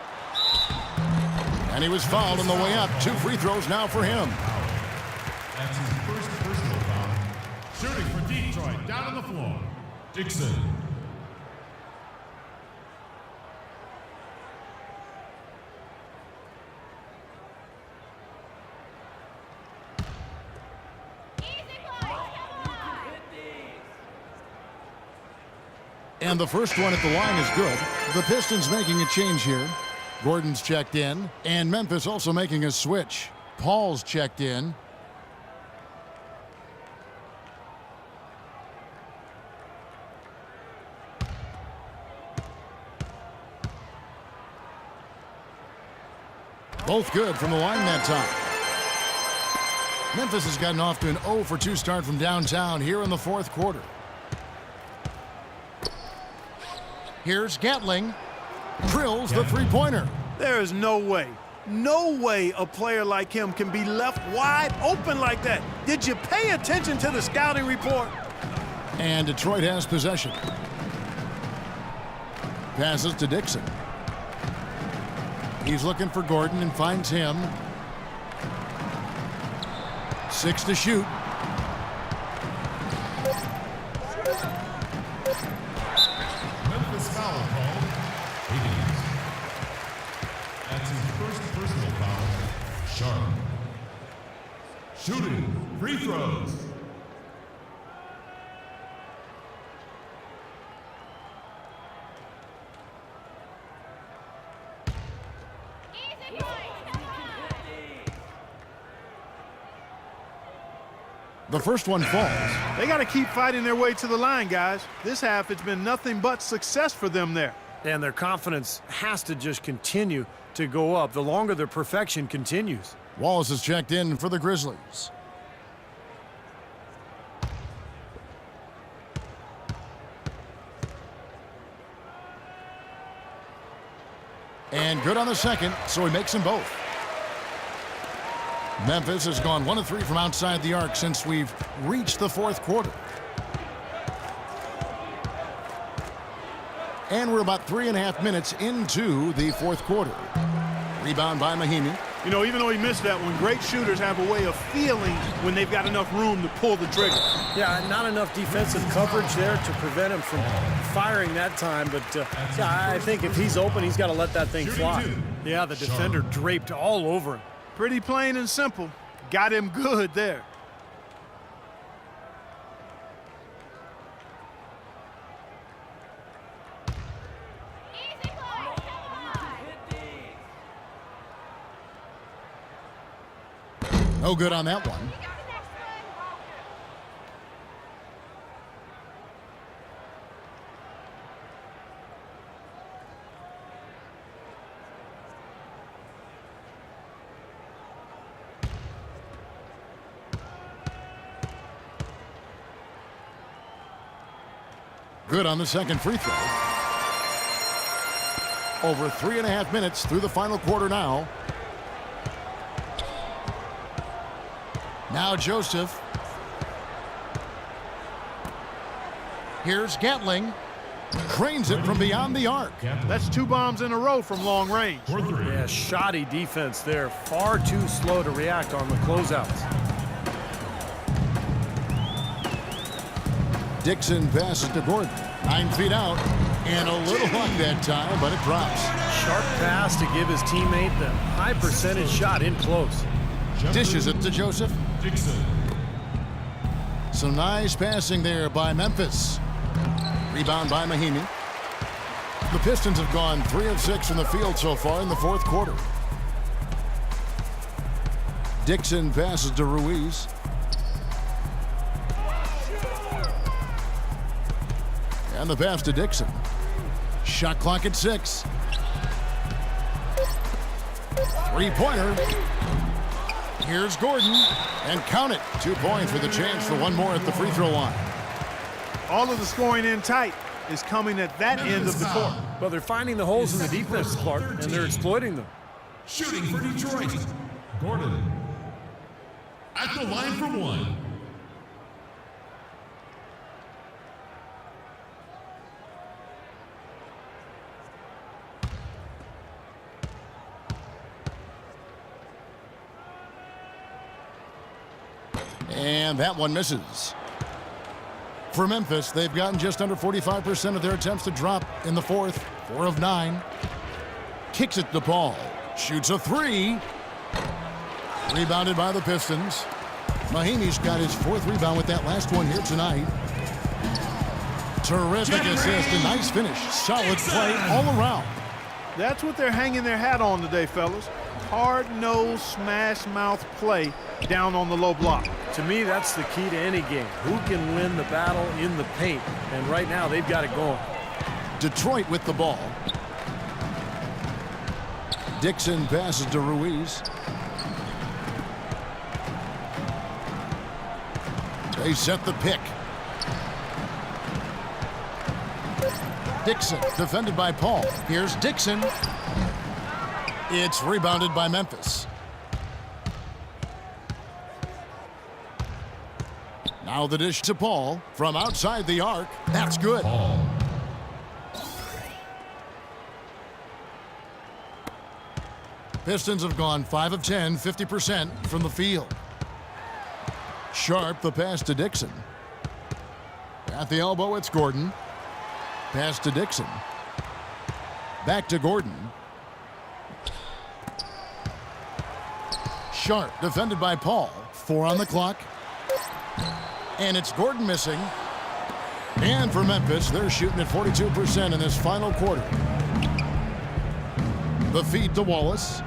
And he was fouled on the way up. 2 free throws now for him. That's his first personal foul. Shooting for Detroit, down on the floor. Dixon. And the first one at the line is good. The Pistons making a change here. Gordon's checked in, and Memphis also making a switch. Paul's checked in. Both good from the line that time. Memphis has gotten off to an 0 for 2 start from downtown here in the fourth quarter. Here's Gatling. Drills the three-pointer. There is no way a player like him can be left wide open like that. Did you pay attention to the scouting report? And Detroit has possession. Passes to Dixon. He's looking for Gordon and finds him. 6 to shoot. Memphis foul called. Higgins. That's his first personal foul. Sharp. Shooting. Free throws. The first one falls. They got to keep fighting their way to the line, guys. This half, it's been nothing but success for them there. And their confidence has to just continue to go up the longer their perfection continues. Wallace is checked in for the Grizzlies. And good on the second, so he makes them both. Memphis has gone 1 of 3 from outside the arc since we've reached the fourth quarter. And we're about 3.5 minutes into the fourth quarter. Rebound by Mahimi. You know, even though he missed that one, great shooters have a way of feeling when they've got enough room to pull the trigger. Yeah, not enough defensive coverage there to prevent him from firing that time. But yeah, I think if he's open, he's got to let that thing fly. Yeah, the defender draped all over him. Pretty plain and simple. Got him good there. No good on that one. Good on the second free throw. Over 3.5 minutes through the final quarter now. Now Joseph. Here's Gatling. Cranes it from beyond the arc. That's 2 bombs in a row from long range. Yeah, shoddy defense there. Far too slow to react on the closeouts. Dixon passes to Gordon. 9 feet out. And a little luck that time, but it drops. Sharp pass to give his teammate the high percentage shot in close. Dishes it to Joseph. Dixon. Some nice passing there by Memphis. Rebound by Mahimi. The Pistons have gone 3 of 6 from the field so far in the fourth quarter. Dixon passes to Ruiz. And the pass to Dixon. Shot clock at 6. Three-pointer. Here's Gordon. And count it. 2 points with a chance for one more at the free throw line. All of the scoring in tight is coming at that end of the court. Well, they're finding the holes in the defense, Clark, and they're exploiting them. Shooting for Detroit. Gordon. At the line for 1. And that one misses. For Memphis, they've gotten just under 45% of their attempts to drop in the fourth. 4 of 9. Kicks it to Paul. Shoots a 3. Rebounded by the Pistons. Mahimi's got his 4th rebound with that last one here tonight. Terrific assist, a nice finish. Solid play all around. That's what they're hanging their hat on today, fellas. Hard-nosed, smash-mouth play down on the low block. To me, that's the key to any game. Who can win the battle in the paint? And right now, they've got it going. Detroit with the ball. Dixon passes to Ruiz. They set the pick. Dixon, defended by Paul. Here's Dixon. It's rebounded by Memphis. Now the dish to Paul from outside the arc. That's good. Paul. Pistons have gone 5 of 10, 50% from the field. Sharp, the pass to Dixon. At the elbow, it's Gordon. Pass to Dixon. Back to Gordon. Sharp, defended by Paul. 4 on the clock. And it's Gordon missing. And for Memphis, they're shooting at 42% in this final quarter. The feed to Wallace.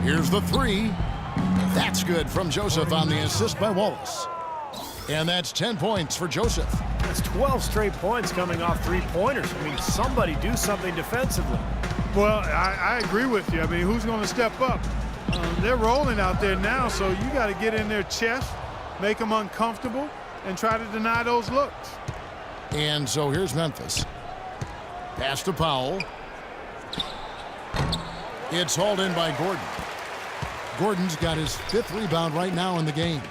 Here's the 3. That's good from Joseph on the assist by Wallace. And that's 10 points for Joseph. That's 12 straight points coming off 3-pointers. I mean, somebody do something defensively. Well, I agree with you. I mean, who's going to step up? They're rolling out there now, so you got to get in their chest, make them uncomfortable, and try to deny those looks. And so here's Memphis. Pass to Powell. It's hauled in by Gordon. Gordon's got his 5th rebound right now in the game.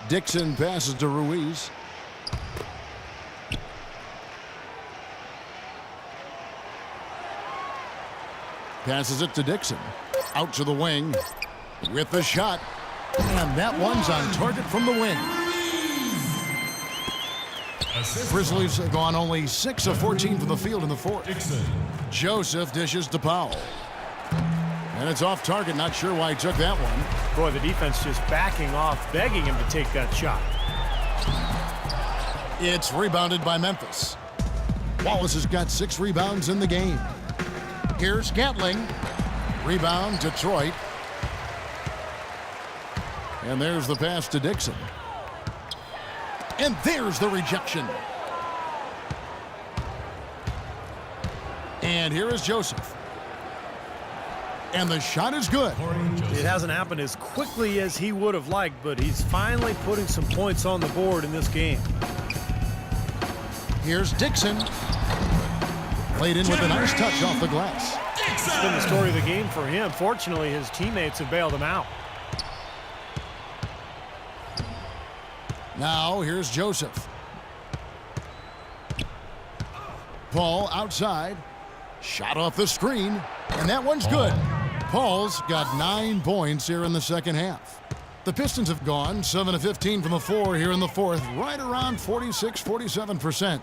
Dixon passes to Ruiz. Passes it to Dixon. Out to the wing with the shot. And that one's on target from the wing. Grizzlies have gone only 6 of 14 from the field in the fourth. Dixon. Joseph dishes to Powell. And it's off target. Not sure why he took that one. Boy, the defense just backing off, begging him to take that shot. It's rebounded by Memphis. Wallace has got 6 rebounds in the game. Here's Gatling. Rebound, Detroit. And there's the pass to Dixon. And there's the rejection. And here is Joseph. And the shot is good. It hasn't happened as quickly as he would have liked, but he's finally putting some points on the board in this game. Here's Dixon. Played in with a nice touch off the glass. It's been the story of the game for him. Fortunately, his teammates have bailed him out. Now here's Joseph. Paul outside. Shot off the screen. And that one's good. Paul's got 9 points here in the second half. The Pistons have gone 7 of 15 from the floor here in the fourth, right around 46-47%.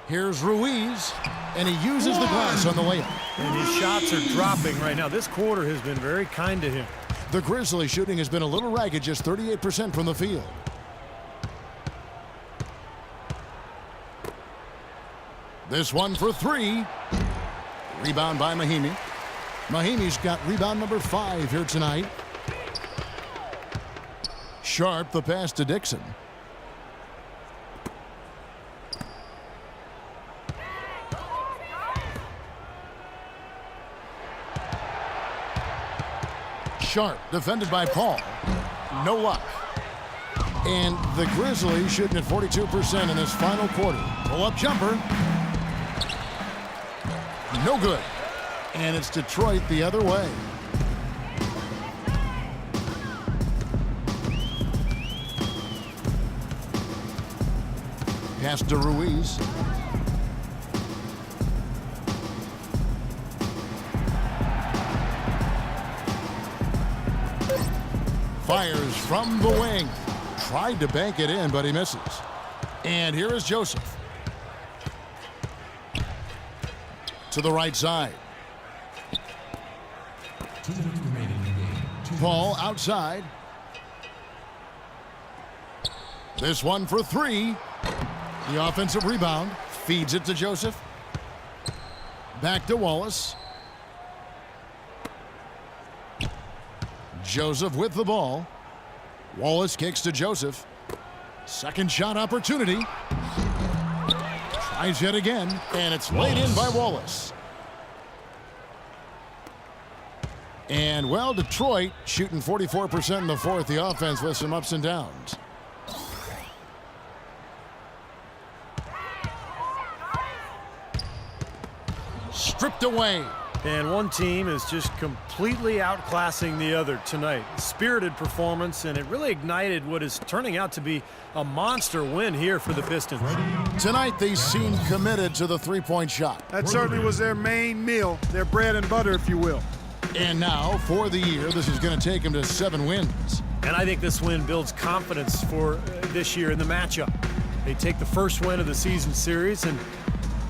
Here's Ruiz, and he uses the glass on the layup. And his shots are dropping right now. This quarter has been very kind to him. The Grizzlies shooting has been a little ragged, just 38% from the field. This one for 3. Rebound by Mahimi. Mahimi's got rebound number 5 here tonight. Sharp the pass to Dixon. Sharp defended by Paul. No luck. And the Grizzlies shooting at 42% in this final quarter. Pull-up jumper. No good. And it's Detroit the other way. Pass to Ruiz. Fires from the wing. Tried to bank it in, but he misses. And here is Joseph. To the right side. Paul outside. This one for 3. The offensive rebound. Feeds it to Joseph. Back to Wallace. Joseph with the ball. Wallace kicks to Joseph. Second shot opportunity. Tries yet again, and it's laid in by Wallace. And, well, Detroit shooting 44% in the fourth. The offense with some ups and downs. Stripped away. And one team is just completely outclassing the other tonight. Spirited performance, and it really ignited what is turning out to be a monster win here for the Pistons. Tonight they seem committed to the three-point shot. That certainly was their main meal, their bread and butter, if you will. And now, for the year, this is going to take them to 7 wins. And I think this win builds confidence for this year in the matchup. They take the first win of the season series, and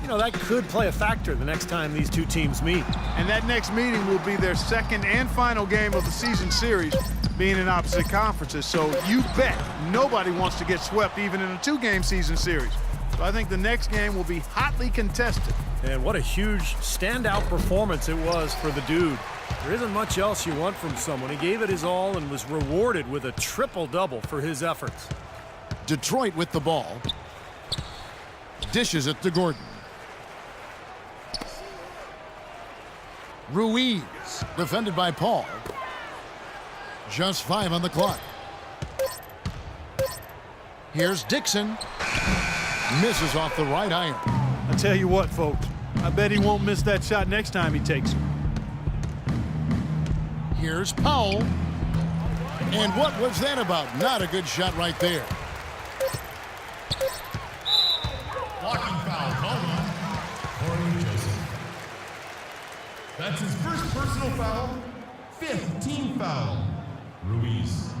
you know, that could play a factor the next time these two teams meet. And that next meeting will be their second and final game of the season series, being in opposite conferences. So you bet nobody wants to get swept even in a 2-game season series. So I think the next game will be hotly contested. And what a huge standout performance it was for the dude. There isn't much else you want from someone. He gave it his all and was rewarded with a triple-double for his efforts. Detroit with the ball. Dishes it to Gordon. Ruiz, defended by Paul. Just 5 on the clock. Here's Dixon. Misses off the right iron. I tell you what, folks, I bet he won't miss that shot next time he takes it. Here's Powell. And what was that about? Not a good shot right there. Blocking foul called on Corey Joseph. That's his first personal foul, 5th team foul. Ruiz.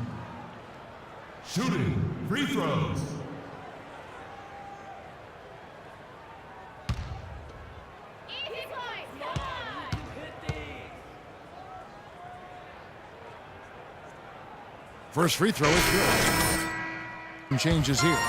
Shooting free throws. First free throw is good. And changes here.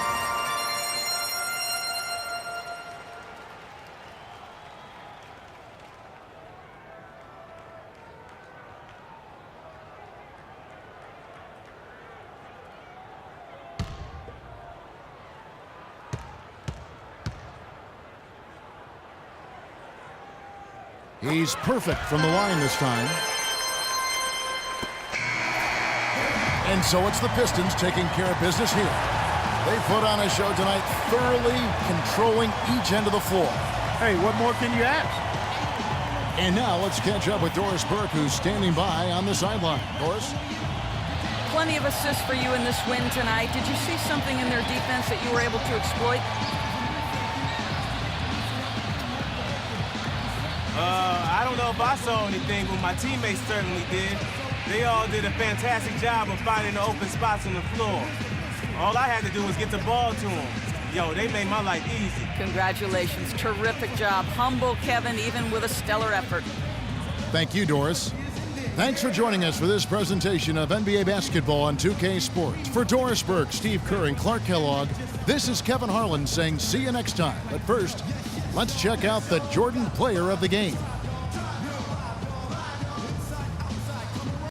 He's perfect from the line this time. And so it's the Pistons taking care of business here. They put on a show tonight, thoroughly controlling each end of the floor. Hey, what more can you ask? And now let's catch up with Doris Burke, who's standing by on the sideline. Doris? Plenty of assists for you in this win tonight. Did you see something in their defense that you were able to exploit? I don't know if I saw anything, but my teammates certainly did. They all did a fantastic job of finding the open spots on the floor. All I had to do was get the ball to them. Yo, they made my life easy. Congratulations. Terrific job. Humble Kevin, even with a stellar effort. Thank you, Doris. Thanks for joining us for this presentation of NBA basketball on 2K Sports. For Doris Burke, Steve Kerr, and Clark Kellogg, this is Kevin Harlan saying see you next time. But first, let's check out the Jordan Player of the Game.